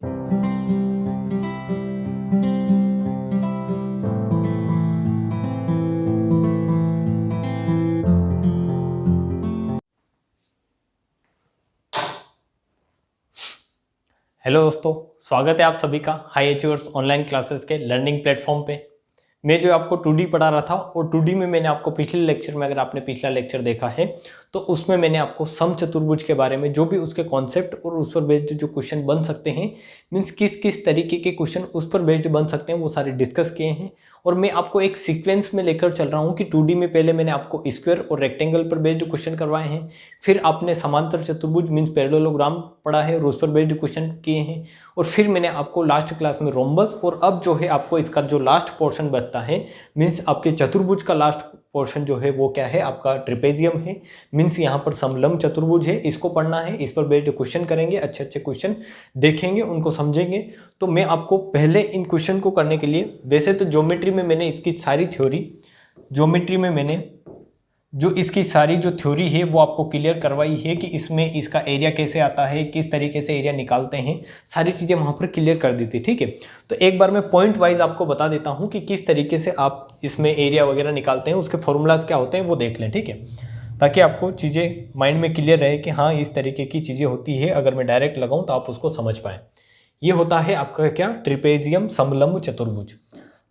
Hello दोस्तों, स्वागत है आप सभी का हाई अचीवर्स ऑनलाइन क्लासेस के लर्निंग प्लेटफॉर्म पे। मैं जो आपको 2D पढ़ा रहा था और 2D में मैंने आपको पिछले लेक्चर में, अगर आपने पिछला लेक्चर देखा है तो उसमें मैंने आपको समचतुर्भुज के बारे में जो भी उसके कॉन्सेप्ट और उस पर बेस्ड जो क्वेश्चन बन सकते हैं, मीन्स किस किस तरीके के क्वेश्चन उस पर बेस्ड बन सकते हैं, वो सारे डिस्कस किए हैं। और मैं आपको एक सीक्वेंस में लेकर चल रहा हूँ कि 2D में पहले मैंने आपको स्क्वायर और रेक्टेंगल पर बेस्ड क्वेश्चन करवाए हैं, फिर आपने समांतर चतुर्भुज मीन्स पैरेललोग्राम पढ़ा है और उस पर बेस्ड क्वेश्चन किए हैं, और फिर मैंने आपको लास्ट क्लास में रोम्बस, और अब जो है आपको इसका जो लास्ट पोर्शन बचता है मीन्स आपके चतुर्भुज का लास्ट पोर्शन जो है वो क्या है, आपका ट्रिपेजियम है। मीन्स यहाँ पर समलंब चतुर्भुज है, इसको पढ़ना है, इस पर बेस्ड क्वेश्चन करेंगे, अच्छे अच्छे क्वेश्चन देखेंगे, उनको समझेंगे। तो मैं आपको पहले इन क्वेश्चन को करने के लिए, वैसे तो ज्योमेट्री में मैंने इसकी सारी थ्योरी, ज्योमेट्री में मैंने जो इसकी सारी जो थ्योरी है वो आपको क्लियर करवाई है कि इसमें इसका एरिया कैसे आता है, किस तरीके से एरिया निकालते हैं, सारी चीज़ें वहाँ पर क्लियर कर दी थी। ठीक है, तो एक बार मैं पॉइंट वाइज आपको बता देता हूँ कि किस तरीके से आप इसमें एरिया वगैरह निकालते हैं, उसके फॉर्मूलाज क्या होते हैं वो देख लें। ठीक है, ताकि आपको चीज़ें माइंड में क्लियर रहे कि हाँ इस तरीके की चीज़ें होती है, अगर मैं डायरेक्ट लगाऊँ तो आप उसको समझ पाएँ। ये होता है आपका क्या, ट्रिपेजियम समलंब चतुर्भुज।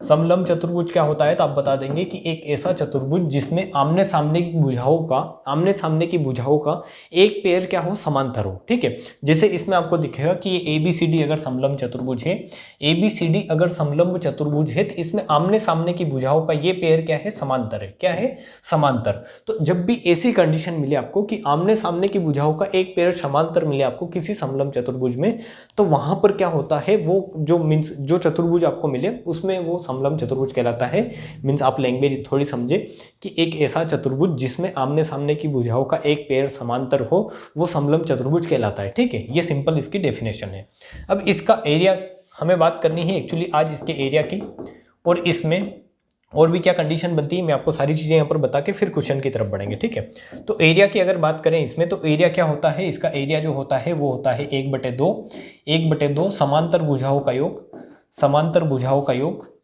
समलंब चतुर्भुज क्या होता है तो आप बता देंगे कि एक ऐसा चतुर्भुज जिसमें आमने सामने की भुजाओं का एक पेयर क्या हो, समांतर हो। ठीक है, जैसे इसमें आपको दिखेगा कि ये ABCD अगर समलंब चतुर्भुज है, ABCD अगर समलंब चतुर्भुज है तो इसमें आमने सामने की भुजाओं का ये पेयर क्या है, समांतर है। क्या है, समांतर। तो जब भी ऐसी कंडीशन मिले आपको कि आमने सामने की भुजाओं का एक पेयर समांतर मिले आपको किसी समलंब चतुर्भुज में, तो वहां पर क्या होता है, वो जो मीन्स जो चतुर्भुज आपको मिले उसमें वो समलंब चतुर्भुज कहलाता है। मीन्स आप लैंग्वेज थोड़ी समझे कि एक ऐसा चतुर्भुज जिसमें आमने सामने की भुजाओं का एक पेयर समांतर हो, वो समलंब चतुर्भुज कहलाता है। ठीक है, ये सिंपल इसकी डेफिनेशन है। अब इसका एरिया हमें बात करनी है एक्चुअली आज इसके एरिया की, और इसमें और भी क्या कंडीशन बनती है मैं आपको सारी चीज़ें यहाँ पर बता के फिर क्वेश्चन की तरफ बढ़ेंगे। ठीक है, तो एरिया की अगर बात करें इसमें, तो एरिया क्या होता है, इसका एरिया जो होता है वो होता है 1/2 समांतर भुजाओं का योग, समांतर भुजाओं का योग।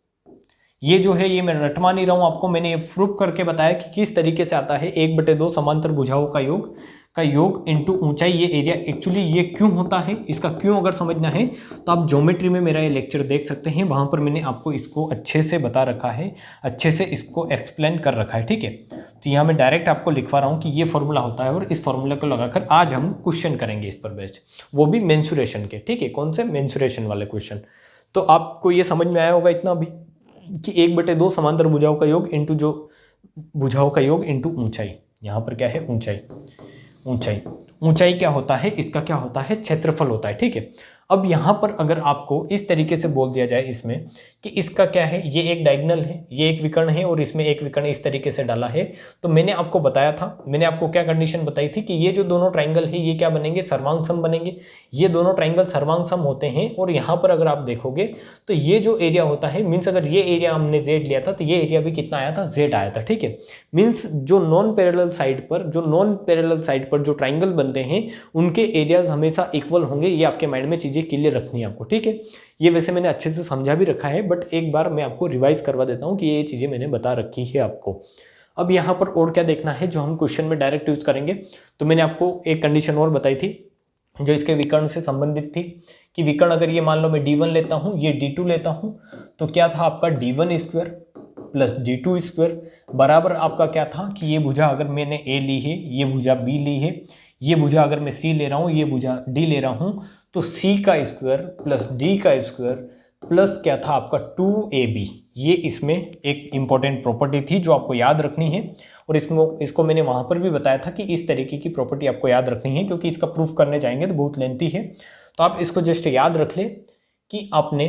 ये जो है ये मैं रटवा नहीं रहा हूं आपको, मैंने ये प्रूफ करके बताया कि किस तरीके से आता है। 1/2 समांतर भुजाओं का योग इनटू ऊंचाई, ये एरिया एक्चुअली ये क्यों होता है, इसका क्यों अगर समझना है तो आप ज्योमेट्री में मेरा ये लेक्चर देख सकते हैं, वहां पर मैंने आपको इसको अच्छे से बता रखा है, अच्छे से इसको एक्सप्लेन कर रखा है। ठीक है, तो यहाँ मैं डायरेक्ट आपको लिखवा रहा हूँ कि ये फॉर्मूला होता है, और इस फॉर्मूला को लगाकर आज हम क्वेश्चन करेंगे इस पर बेस्ड, वो भी मेंसुरेशन के। ठीक है, कौन से, मेंसुरेशन वाले क्वेश्चन। तो आपको ये समझ में आया होगा इतना भी कि 1/2 समांतर भुजाओं का योग इंटू जो भुजाओं का योग इंटू ऊंचाई। यहाँ पर क्या है, ऊंचाई क्या होता है, इसका क्या होता है, क्षेत्रफल होता है। ठीक है, अब यहाँ पर अगर आपको इस तरीके से बोल दिया जाए इसमें कि इसका क्या है, ये एक डायगोनल है, ये एक विकर्ण है, और इसमें एक विकर्ण इस तरीके से डाला है, तो मैंने आपको बताया था, मैंने आपको क्या कंडीशन बताई थी कि ये जो दोनों ट्राइंगल है ये क्या बनेंगे, सर्वांग बनेंगे। ये दोनों ट्राइंगल सर्वांग होते हैं, और यहाँ पर अगर आप देखोगे तो ये जो एरिया होता है, मीन्स अगर ये एरिया हमने Z लिया था तो ये एरिया भी कितना आया था, Z आया था। ठीक है, मीन्स जो नॉन पैरेलल साइड पर जो ट्राइंगल बनते हैं उनके एरियाज हमेशा इक्वल होंगे। ये आपके माइंड में चीजें क्लियर रखनी है आपको। ठीक है, ये वैसे मैंने अच्छे से समझा भी रखा है, बट एक बार मैं आपको रिवाइज करवा देता हूँ कि ये चीजें मैंने बता रखी है आपको। अब यहाँ पर और क्या देखना है जो हम क्वेश्चन में डायरेक्ट यूज करेंगे, तो मैंने आपको एक कंडीशन और बताई थी जो इसके विकर्ण से संबंधित थी कि विकर्ण अगर ये मान लो मैं D1 लेता हूँ, ये D2 लेता हूँ, तो क्या था आपका D1 square plus D2 square बराबर आपका क्या था कि ये भुजा अगर मैंने A ली है, ये भुजा B ली है, ये भुजा अगर मैं C ले रहा हूँ, ये भुजा D ले रहा हूँ, तो C का स्क्वायर प्लस D का स्क्वायर प्लस क्या था आपका 2AB। ये इसमें एक इंपॉर्टेंट प्रॉपर्टी थी जो आपको याद रखनी है, और इसको मैंने वहां पर भी बताया था कि इस तरीके की प्रॉपर्टी आपको याद रखनी है, क्योंकि इसका प्रूफ करने जाएंगे तो बहुत लेंथी है। तो आप इसको जस्ट याद रख ले कि आपने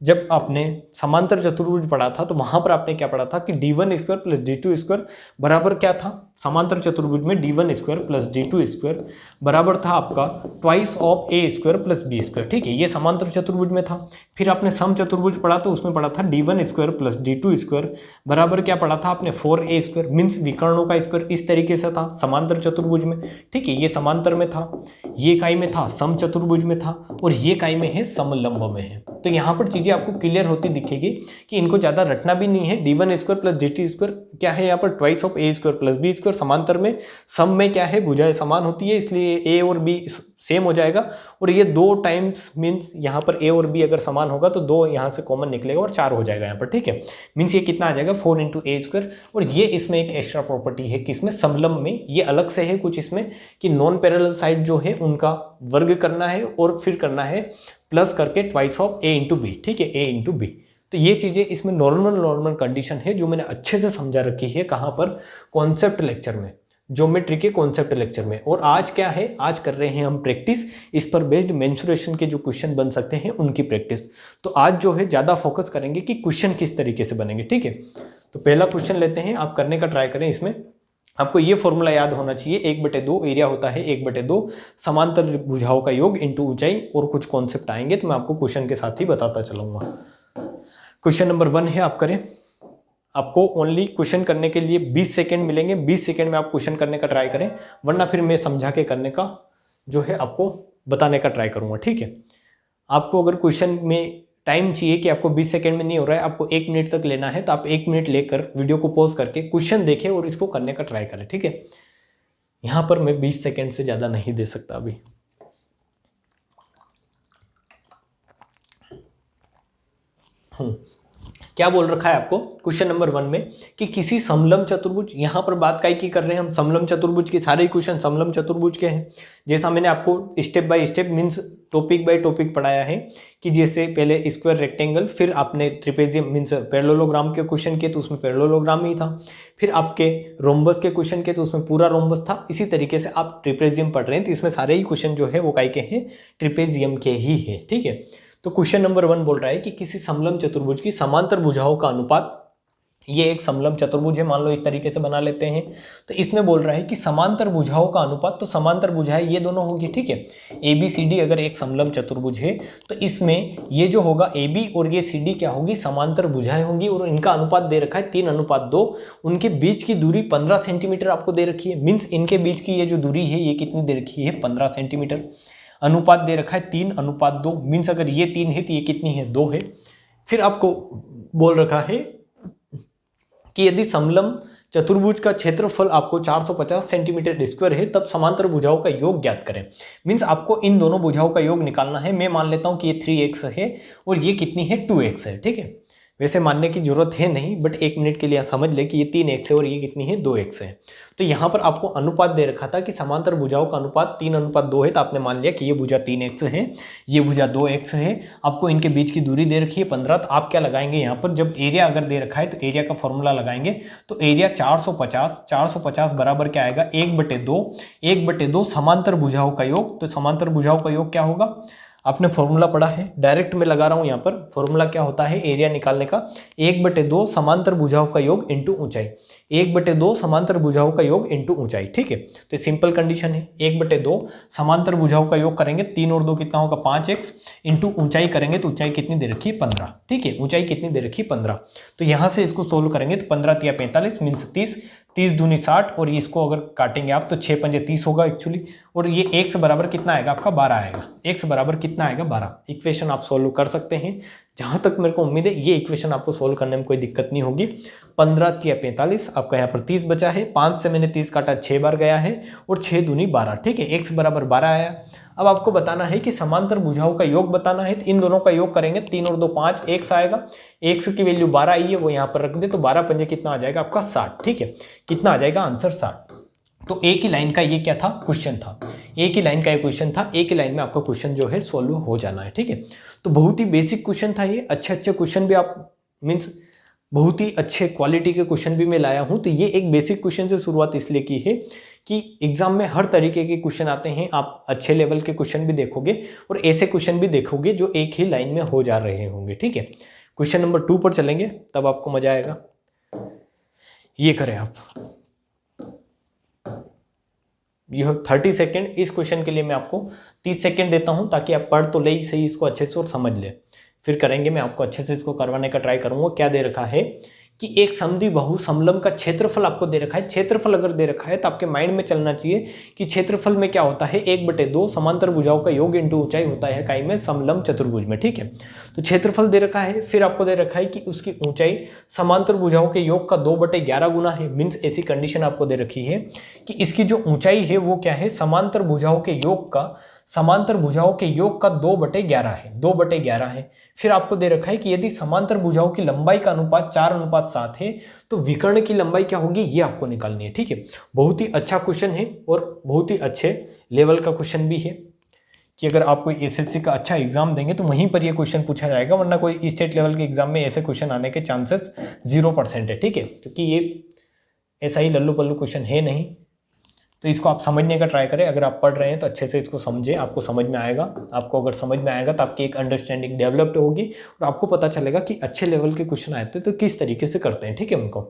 जब आपने समांतर चतुर्भुज पढ़ा था तो वहां पर आपने क्या पढ़ा था कि d1 square plus d2 square बराबर क्या था, समांतर चतुर्भुज में d1 square plus d2 square बराबर था आपका twice of a square plus b square. ठीक है, ये समांतर चतुर्भुज में था। फिर आपने सम चतुर्भुज पढ़ा तो उसमें पढ़ा था d1 square plus d2 square बराबर क्या पढ़ा था आपने 4a स्क्वायर, मीन्स विकर्णों का स्क्वायर इस तरीके से था समांतर चतुर्भुज में। ठीक है, ये समांतर में था, ये इकाई में था सम चतुर्भुज में था, और ये इकाई में है समलंब में है। तो यहाँ पर चीजें आपको क्लियर होती दिखेगी कि इनको ज्यादा रटना भी नहीं है। d1 square plus dt square क्या है यहाँ पर twice of a square plus b square, समांतर में सम में क्या है भुजाएं समान होती है इसलिए a और b सेम हो जाएगा, और ये 2 टाइम्स मीन्स यहाँ पर a और b अगर समान होगा तो 2 यहाँ से कॉमन निकलेगा और 4 हो जाएगा यहाँ पर। ठीक है, मीन्स ये कितना आ जाएगा 4 इंटू a स्क्वायर। और ये इसमें एक एक्स्ट्रा प्रॉपर्टी है कि इसमें समलंब में ये अलग से है कुछ इसमें कि नॉन पैरेलल साइड जो है उनका वर्ग करना है और फिर करना है प्लस करके twice of a into B. ठीक है, a इंटू बी। तो ये चीजें इसमें नॉर्मल कंडीशन है जो मैंने अच्छे से समझा रखी है कहाँ पर, कॉन्सेप्ट लेक्चर में, ज्योमेट्री के कॉन्सेप्ट लेक्चर में। और आज क्या है, आज कर रहे हैं हम प्रैक्टिस, इस पर बेस्ड मेंसुरेशन के जो क्वेश्चन बन सकते हैं उनकी प्रैक्टिस। तो आज जो है ज्यादा फोकस करेंगे कि क्वेश्चन किस तरीके से बनेंगे। ठीक है, तो पहला क्वेश्चन लेते हैं, आप करने का ट्राई करें। इसमें आपको ये फॉर्मूला याद होना चाहिए, 1/2 एरिया होता है 1/2 समांतर भुजाओं का योग इंटू ऊंचाई, और कुछ कॉन्सेप्ट आएंगे तो मैं आपको क्वेश्चन के साथ ही बताता चलूंगा। क्वेश्चन नंबर 1 है, आप करें। आपको ओनली क्वेश्चन करने के लिए 20 सेकंड मिलेंगे, 20 सेकंड में आप क्वेश्चन करने का ट्राई करें, वरना फिर मैं समझा के करने का जो है आपको बताने का ट्राई करूंगा। ठीक है, आपको अगर क्वेश्चन में टाइम चाहिए कि आपको 20 सेकंड में नहीं हो रहा है, आपको 1 मिनट तक लेना है, तो आप 1 मिनट लेकर वीडियो को पॉज करके क्वेश्चन देखें और इसको करने का ट्राई करें। ठीक है, यहां पर मैं 20 सेकंड से ज्यादा नहीं दे सकता अभी। क्या बोल रखा है आपको क्वेश्चन नंबर 1 में कि किसी समलंब चतुर्भुज, यहां पर बात काय की कर रहे हैं हम, समलंब चतुर्भुज के सारे क्वेश्चन समलंब चतुर्भुज के हैं। जैसा मैंने आपको step by step means topic by topic पढ़ाया है कि जैसे पहले स्क्वायर रेक्टेंगल, फिर आपने ट्रिपेजियम मींस पैरेललोग्राम के क्वेश्चन किए तो उसमें पैरेललोग्राम ही था, फिर आपके रोम्बस के क्वेश्चन किए तो उसमें पूरा रोम्बस था। इसी तरीके से आप ट्रिपेजियम पढ़ रहे हैं तो इसमें सारे ही क्वेश्चन जो है वो काय के हैं, ट्रिपेजियम के ही है। ठीक है, तो क्वेश्चन नंबर 1 बोल रहा है कि किसी समलंब चतुर्भुज की समांतर भुजाओं का अनुपात, ये एक समलंब चतुर्भुज है, मान लो इस तरीके से बना लेते हैं। तो इसमें बोल रहा है कि समांतर भुजाओं का अनुपात, तो समांतर भुजाएं ये दोनों होगी। ठीक है, ABCD अगर एक समलंब चतुर्भुज है तो इसमें ये जो होगा AB और ये CD क्या होगी, समांतर भुजाएं होंगी, और इनका अनुपात दे रखा है 3:2। उनके बीच की दूरी 15 सेंटीमीटर आपको दे रखी है, मीन्स इनके बीच की ये जो दूरी है ये कितनी दे रखी है, 15 सेंटीमीटर। अनुपात दे रखा है 3:2, मीन्स अगर ये 3 है तो ये कितनी है, 2 है। फिर आपको बोल रखा है कि यदि समलंब चतुर्भुज का क्षेत्रफल आपको 450 सेंटीमीटर स्क्वायर है तब समांतर भुजाओं का योग ज्ञात करें। मीन्स आपको इन दोनों भुजाओं का योग निकालना है। मैं मान लेता हूं कि ये 3x है और ये कितनी है, 2x है। ठीक है, वैसे मानने की जरूरत है नहीं, बट 1 मिनट के लिए समझ ले कि ये 3x है और ये कितनी है, 2x है। तो यहाँ पर आपको अनुपात दे रखा था कि समांतर भुजाओं का अनुपात 3:2 है, तो आपने मान लिया कि ये भुजा 3x है, ये भुजा 2x है। आपको इनके बीच की दूरी दे रखी है 15, तो आप क्या लगाएंगे यहाँ पर, जब एरिया अगर दे रखा है तो एरिया का फॉर्मूला लगाएंगे। तो एरिया 450 बराबर क्या आएगा, 1/2 समांतर भुजाओं का योग। तो समांतर भुजाओं का योग क्या होगा, आपने फॉर्मूला पढ़ा है, डायरेक्ट में लगा रहा हूं यहाँ पर। फॉर्मूला क्या होता है एरिया निकालने का, 1/2 समांतर भुजाओं का योग इंटू ऊंचाई, 1/2 समांतर भुजाओं का योग इंटू ऊंचाई। ठीक है, तो सिंपल कंडीशन है, 1/2 समांतर भुजाओं का योग करेंगे, 3 और 2 कितना होगा, 5x, इंटू ऊंचाई करेंगे तो ऊंचाई कितनी दे रखी है, 15। ठीक है, ऊंचाई कितनी दे रखी है, 15। तो यहां से इसको सोल्व करेंगे तो 15 या 45 मीन्स 30, 30 दूनी 60, और इसको अगर काटेंगे आप तो 6 पंजे 30 होगा एक्चुअली, और ये x बराबर कितना आएगा आपका, 12 आएगा। x बराबर कितना आएगा, 12। इक्वेशन आप सोल्व कर सकते हैं, जहां तक मेरे को उम्मीद है ये इक्वेशन आपको सोल्व करने में कोई दिक्कत नहीं होगी। 15 या 45, आपका यहाँ पर 30 बचा है, 5 से मैंने 30 काटा, 6 बार गया है, और 6 दूनी 12। ठीक है, x बराबर 12 आया। अब आपको बताना है कि समांतर भुजाओं का योग बताना है, तो इन दोनों का योग करेंगे, 3 और 2 5, x आएगा, x की वैल्यू 12 आई है, वो यहाँ पर रख दे, तो 12 पंजे कितना आ जाएगा आपका, 60। ठीक है, कितना आ जाएगा आंसर, 60। तो एक ही लाइन का ये क्या था, क्वेश्चन था, एक ही लाइन का ये क्वेश्चन था, एक ही लाइन में आपका क्वेश्चन जो है सोल्व हो जाना है। ठीक है, तो बहुत ही बेसिक क्वेश्चन था ये, अच्छे क्वेश्चन भी आप मीन्स बहुत ही अच्छे क्वालिटी के क्वेश्चन भी मैं लाया हूं। तो ये एक बेसिक क्वेश्चन से शुरुआत इसलिए की है कि एग्जाम में हर तरीके के क्वेश्चन आते हैं, आप अच्छे लेवल के क्वेश्चन भी देखोगे और ऐसे क्वेश्चन भी देखोगे जो एक ही लाइन में हो जा रहे होंगे। ठीक है, क्वेश्चन नंबर 2 पर चलेंगे, तब आपको मजा आएगा। ये करें आप, यू हैव 30 सेकेंड। इस क्वेश्चन के लिए मैं आपको 30 सेकेंड देता हूं ताकि आप पढ़ तो ले ही सही इसको अच्छे से और समझ ले, फिर करेंगे। मैं आपको अच्छे से इसको करवाने का ट्राई करूंगा। क्या दे रखा है कि एक समद्वि बहु समलंब का क्षेत्रफल आपको दे रखा है। क्षेत्रफल अगर दे रखा है तो आपके माइंड में चलना चाहिए कि क्षेत्रफल में क्या होता है, 1/2 समांतर भुजाओं का योग इंटू ऊंचाई होता है इकाई में समलंब चतुर्भुज में। ठीक है, तो क्षेत्रफल दे रखा है, फिर आपको दे रखा है कि उसकी ऊंचाई समांतर भुजाओं के योग का 2/11 गुना है। मीन्स ऐसी कंडीशन आपको दे रखी है कि इसकी जो ऊंचाई है वो क्या है, समांतर भुजाओं के योग का 2/11 है, 2/11 है। फिर आपको दे रखा है कि यदि समांतर भुजाओं की लंबाई का अनुपात 4:7 है तो विकर्ण की लंबाई क्या होगी, ये आपको निकालनी है। ठीक है, बहुत ही अच्छा क्वेश्चन है और बहुत ही अच्छे लेवल का क्वेश्चन भी है कि अगर आप कोई एसएससी का अच्छा एग्जाम देंगे तो वहीं पर ये क्वेश्चन पूछा जाएगा, वरना कोई स्टेट लेवल के एग्जाम में ऐसे क्वेश्चन आने के चांसेस 0% है। ठीक है, क्योंकि ये ऐसा ही लल्लू पल्लू क्वेश्चन है नहीं, तो इसको आप समझने का ट्राई करें। अगर आप पढ़ रहे हैं तो अच्छे से इसको समझें, आपको समझ में आएगा। आपको अगर समझ में आएगा तो आपकी एक अंडरस्टैंडिंग डेवलप्ड होगी और आपको पता चलेगा कि अच्छे लेवल के क्वेश्चन आते हैं तो किस तरीके से करते हैं। ठीक है, उनको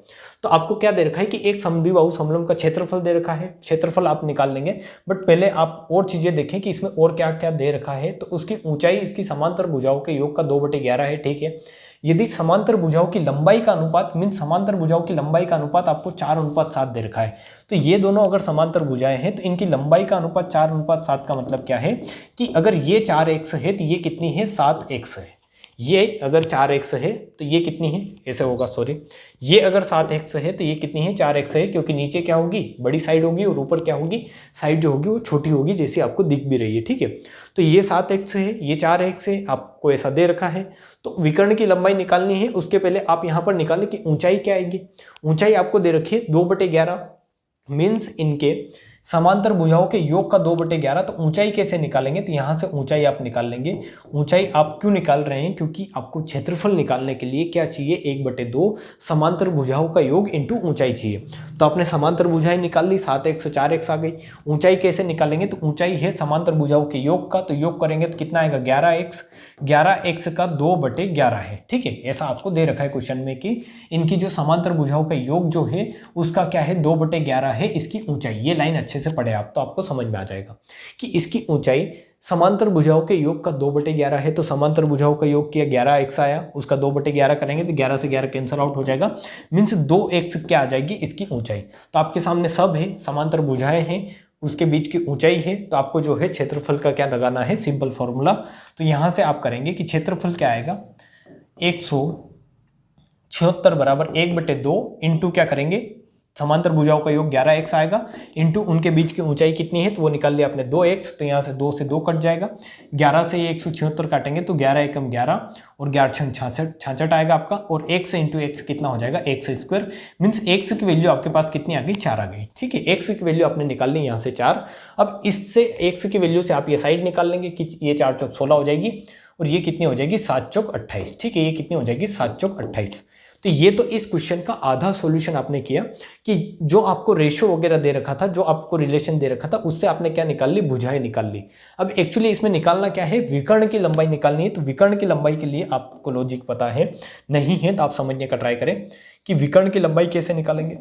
तो आपको क्या दे रखा है कि एक समद्वि बाहु समलंब का क्षेत्रफल दे रखा है, क्षेत्रफल आप निकाल लेंगे। बट पहले आप और चीजें देखें कि इसमें और क्या क्या दे रखा है। तो उसकी ऊंचाई इसकी समांतर भुजाओं के योग का 2/11 है। ठीक है, यदि समांतर भुजाओं की लंबाई का अनुपात, मीन समांतर भुजाओं की लंबाई का अनुपात आपको 4:7 दे रखा है, तो ये दोनों अगर समांतर भुजाएं हैं तो इनकी लंबाई का अनुपात 4:7 का मतलब क्या है कि अगर ये 4x है तो ये कितनी है, 7x है। ये अगर 4x है तो ये कितनी है, ऐसे होगा, सॉरी, ये अगर 7x है तो ये कितनी है, 4x है, क्योंकि नीचे क्या होगी, बड़ी साइड होगी और ऊपर क्या होगी, साइड जो होगी वो छोटी होगी, जैसे आपको दिख भी रही है। ठीक है, तो ये 7x है, ये 4x है, आपको ऐसा दे रखा है। तो विकर्ण की लंबाई निकालनी है, उसके पहले आप यहाँ पर निकालें कि ऊंचाई क्या आएगी। ऊंचाई आपको दे रखी है 2/11, मीन्स इनके समांतर भुजाओं के योग का 2/11। तो ऊंचाई कैसे निकालेंगे, तो यहां से ऊंचाई आप निकाल लेंगे। ऊंचाई आप क्यों निकाल रहे हैं, क्योंकि आपको क्षेत्रफल निकालने के लिए क्या चाहिए, 1/2 समांतर भुजाओं का योग इंटू ऊंचाई चाहिए। तो आपने समांतर भुजाएं निकाल ली, 7x 4x आ गई। ऊंचाई कैसे निकालेंगे, तो ऊंचाई है समांतर भुजाओं के योग का, तो योग करेंगे तो कितना आएगा, 11x का 2/11 है। ठीक है, ऐसा आपको दे रखा है क्वेश्चन में कि इनकी जो समांतर भुजाओं का योग जो है उसका क्या है, 2/11 है इसकी ऊंचाई। ये लाइन अच्छे से पढ़े आप तो आपको समझ में आ जाएगा कि इसकी ऊंचाई समांतर भुजाओं के योग का 2/11 है। तो समांतर भुजाओं का योग किया, 11x आया, उसका 2/11 करेंगे तो 11 से 11 कैंसिल आउट हो जाएगा, मीन्स 2x क्या आ जाएगी, इसकी ऊंचाई। तो आपके सामने सब है, समांतर भुजाएं हैं, उसके बीच की ऊंचाई है, तो आपको जो है क्षेत्रफल का क्या लगाना है, सिंपल फॉर्मूला। तो यहां से आप करेंगे कि क्षेत्रफल क्या आएगा, 176 बराबर 1/2 इंटू क्या करेंगे, समांतर भुजाओं का योग 11x आएगा, इंटू उनके बीच की ऊंचाई कितनी है, तो वो निकाल लिया आपने 2x, तो यहाँ से 2 से 2 कट जाएगा। 11 से 176 काटेंगे तो 11 एकम 11 और 11 छंग 66 आएगा आपका, और 1 से इंटू एक्स कितना हो जाएगा, x स्क्वायर, मीन्स x की वैल्यू आपके पास कितनी आ गई, 4 आ गई। ठीक है, x की वैल्यू आपने निकाल ली यहाँ से 4। अब इससे x की वैल्यू से आप ये साइड निकाल लेंगे कि ये 4 चौक 16 हो जाएगी और ये कितनी हो जाएगी, 7 चौक 28। ठीक है, ये कितनी हो जाएगी, 7 चौक 28। तो ये तो इस क्वेश्चन का आधा सॉल्यूशन आपने किया कि जो आपको रेशो वगैरह दे रखा था, जो आपको रिलेशन दे रखा था, उससे आपने क्या निकाल ली, भुजाएं निकाल ली। अब एक्चुअली इसमें निकालना क्या है, विकर्ण की लंबाई निकालनी है। तो विकर्ण की लंबाई के लिए आपको लॉजिक पता है, नहीं है तो आप समझने का ट्राई करें कि विकर्ण की लंबाई कैसे निकालेंगे।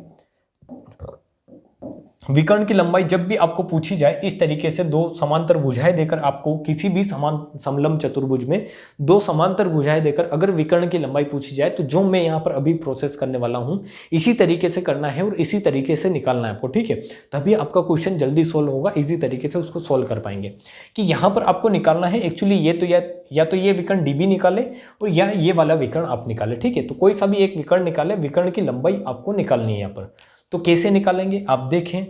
विकर्ण की लंबाई जब भी आपको पूछी जाए इस तरीके से, दो समांतर भुजाएं देकर आपको किसी भी समलंब चतुर्भुज में दो समांतर भुजाएं देकर अगर विकर्ण की लंबाई पूछी जाए, तो जो मैं यहाँ पर अभी प्रोसेस करने वाला हूँ इसी तरीके से करना है और इसी तरीके से निकालना है आपको। ठीक है, तभी आपका क्वेश्चन जल्दी सोल्व होगा, इजी तरीके से उसको सोल्व कर पाएंगे। कि यहाँ पर आपको निकालना है एक्चुअली ये तो या तो ये विकर्ण डीबी निकाले और या ये वाला विकर्ण आप निकाले। ठीक है, तो कोई सा भी एक विकर्ण निकाले, विकर्ण की लंबाई आपको निकालनी है यहाँ पर। तो कैसे निकालेंगे, आप देखें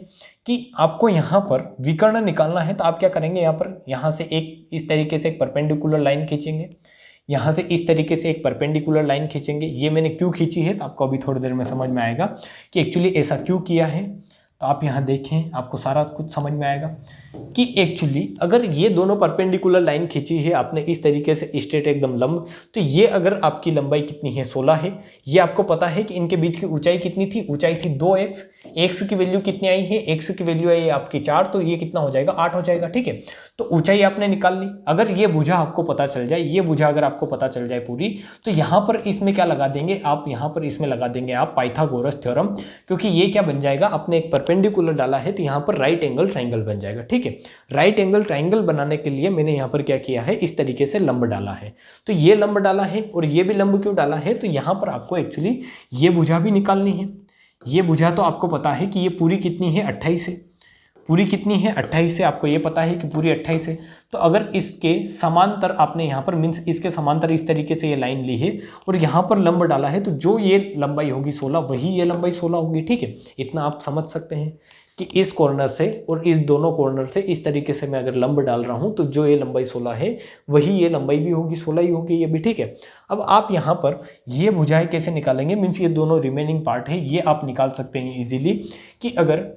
कि आपको यहाँ पर विकर्ण निकालना है तो आप क्या करेंगे, यहाँ से एक इस तरीके से एक परपेंडिकुलर लाइन खींचेंगे, यहाँ से इस तरीके से एक परपेंडिकुलर लाइन खींचेंगे। ये मैंने क्यों खींची है तो आपको अभी थोड़ी देर में समझ में आएगा कि एक्चुअली ऐसा क्यों किया है। तो आप यहाँ देखें, आपको सारा कुछ समझ में आएगा कि एक्चुअली अगर ये दोनों परपेंडिकुलर लाइन खींची है आपने इस तरीके से स्ट्रेट एकदम लंब, तो ये अगर आपकी लंबाई कितनी है 16 है, ये आपको पता है कि इनके बीच की ऊंचाई कितनी थी, ऊंचाई थी 2x, x की वैल्यू कितनी आई है, x की वैल्यू आई है आपकी 4, तो ये कितना हो जाएगा 8 हो जाएगा। ठीक है, तो ऊंचाई आपने निकाल ली। अगर ये भुजा आपको पता चल जाए, ये भुजा अगर आपको पता चल जाए पूरी, तो यहाँ पर इसमें क्या लगा देंगे आप, यहाँ पर इसमें लगा देंगे आप पाइथागोरस थ्योरम, क्योंकि ये क्या बन जाएगा, आपने एक परपेंडिकुलर डाला है तो यहाँ पर राइट एंगल ट्राइंगल बन जाएगा। ठीक है, राइट एंगल ट्राइंगल बनाने के लिए मैंने यहाँ पर क्या किया है, इस तरीके से लंब डाला है। तो ये लंब डाला है और ये भी लंब क्यों डाला है, तो यहाँ पर आपको एक्चुअली ये भुजा भी निकालनी है। ये भुजा तो आपको पता है कि ये पूरी कितनी है 28 है, पूरी कितनी है 28 से, आपको ये पता है कि पूरी 28 है। तो अगर इसके समांतर आपने यहाँ पर मीन्स इसके समांतर इस तरीके से ये लाइन ली है और यहाँ पर लंब डाला है, तो जो ये लंबाई होगी 16 वही ये लंबाई 16 होगी। ठीक है, इतना आप समझ सकते हैं कि इस कॉर्नर से और इस दोनों कॉर्नर से इस तरीके से मैं अगर लंब डाल रहा हूँ तो जो ये लंबाई 16 है वही ये लंबाई भी होगी, 16 ही होगी ये भी। ठीक है, अब आप यहाँ पर ये भुजाएं कैसे निकालेंगे, मीन्स ये दोनों रिमेनिंग पार्ट है ये आप निकाल सकते हैं इजीली, कि अगर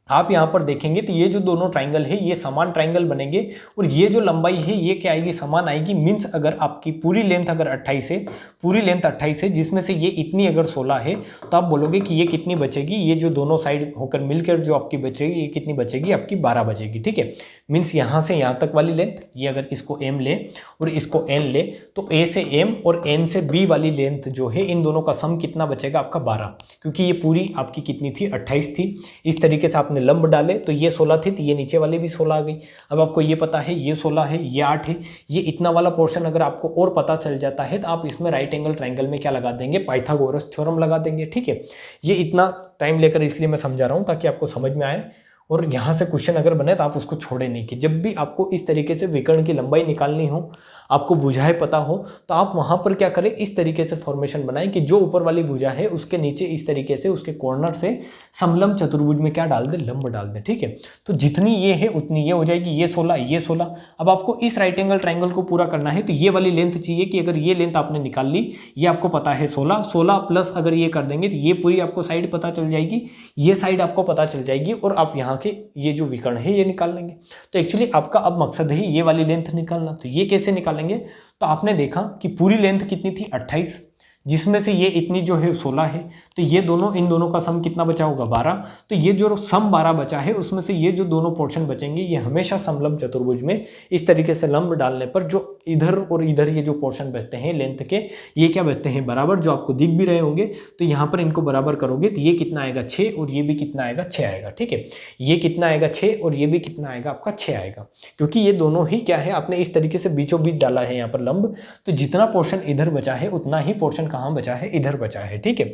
आप यहाँ पर देखेंगे तो ये जो दोनों ट्राइंगल है ये समान ट्राइंगल बनेंगे और ये जो लंबाई है ये क्या आएगी, समान आएगी। मीन्स अगर आपकी पूरी लेंथ अगर 28 है, पूरी लेंथ 28 है, जिसमें से ये इतनी अगर 16 है, तो आप बोलोगे कि ये कितनी बचेगी, ये जो दोनों साइड होकर मिलकर जो आपकी बचेगी ये कितनी बचेगी, आपकी 12 बचेगी। ठीक है, मीन्स यहाँ से यहाँ तक वाली लेंथ, ये अगर इसको m ले और इसको n ले, तो a से m और n से b वाली लेंथ जो है इन दोनों का सम कितना बचेगा, आपका 12, क्योंकि ये पूरी आपकी कितनी थी 28 थी। इस तरीके से आपने लंब डाले तो ये 16 थी, तो ये नीचे वाले भी 16 आ गई। अब आपको ये पता है ये 16 है, ये 8 है, ये इतना वाला पोर्शन अगर आपको और पता चल जाता है तो आप इसमें राइट एंगल ट्राइंगल में क्या लगा देंगे, पाइथागोरस थ्योरम लगा देंगे। ठीक है, ये इतना टाइम लेकर इसलिए मैं समझा रहा हूँ ताकि आपको समझ में आए और यहाँ से क्वेश्चन अगर बने तो आप उसको छोड़े नहीं, कि जब भी आपको इस तरीके से विकर्ण की लंबाई निकालनी हो, आपको भुजाएं पता हो, तो आप वहाँ पर क्या करें, इस तरीके से फॉर्मेशन बनाएं कि जो ऊपर वाली भुजा है उसके नीचे इस तरीके से उसके कॉर्नर से समलंब चतुर्भुज में क्या डाल दे, लंब डाल दे। ठीक है, तो जितनी ये है उतनी ये हो जाएगी, ये 16 ये 16। अब आपको इस राइट एंगल ट्राइंगल को पूरा करना है तो ये वाली लेंथ चाहिए, कि अगर ये लेंथ आपने निकाल ली, ये आपको पता है 16 प्लस अगर ये कर देंगे तो ये पूरी आपको साइड पता चल जाएगी, ये साइड आपको पता चल जाएगी और आप यहाँ के ये जो विकर्ण है ये निकाल लेंगे। तो एक्चुअली आपका अब मकसद है ये वाली लेंथ निकालना। तो ये कैसे निकालेंगे, तो आपने देखा कि पूरी लेंथ कितनी थी 28, जिसमें से ये इतनी जो है 16 है, तो ये दोनों इन दोनों का सम कितना बचा होगा 12। तो ये जो सम 12 बचा है उसमें से ये जो दोनों पोर्शन बचेंगे ये हमेशा समलंब चतुर्भुज में इस तरीके से लंब डालने पर जो इधर और इधर ये जो पोर्शन बचते हैं लेंथ के, ये क्या बचते हैं बराबर, जो आपको दिख भी रहे होंगे। तो यहाँ पर इनको बराबर करोगे तो ये कितना आएगा 6 और ये भी कितना आएगा 6 आएगा। ठीक है, ये कितना आएगा 6 और ये भी कितना आएगा आपका 6 आएगा, क्योंकि ये दोनों ही क्या है आपने इस तरीके से बीचों बीच डाला है यहाँ पर लंब। तो जितना पोर्शन इधर बचा है उतना ही पोर्शन कहाँ बचा है, इधर बचा है। ठीक है,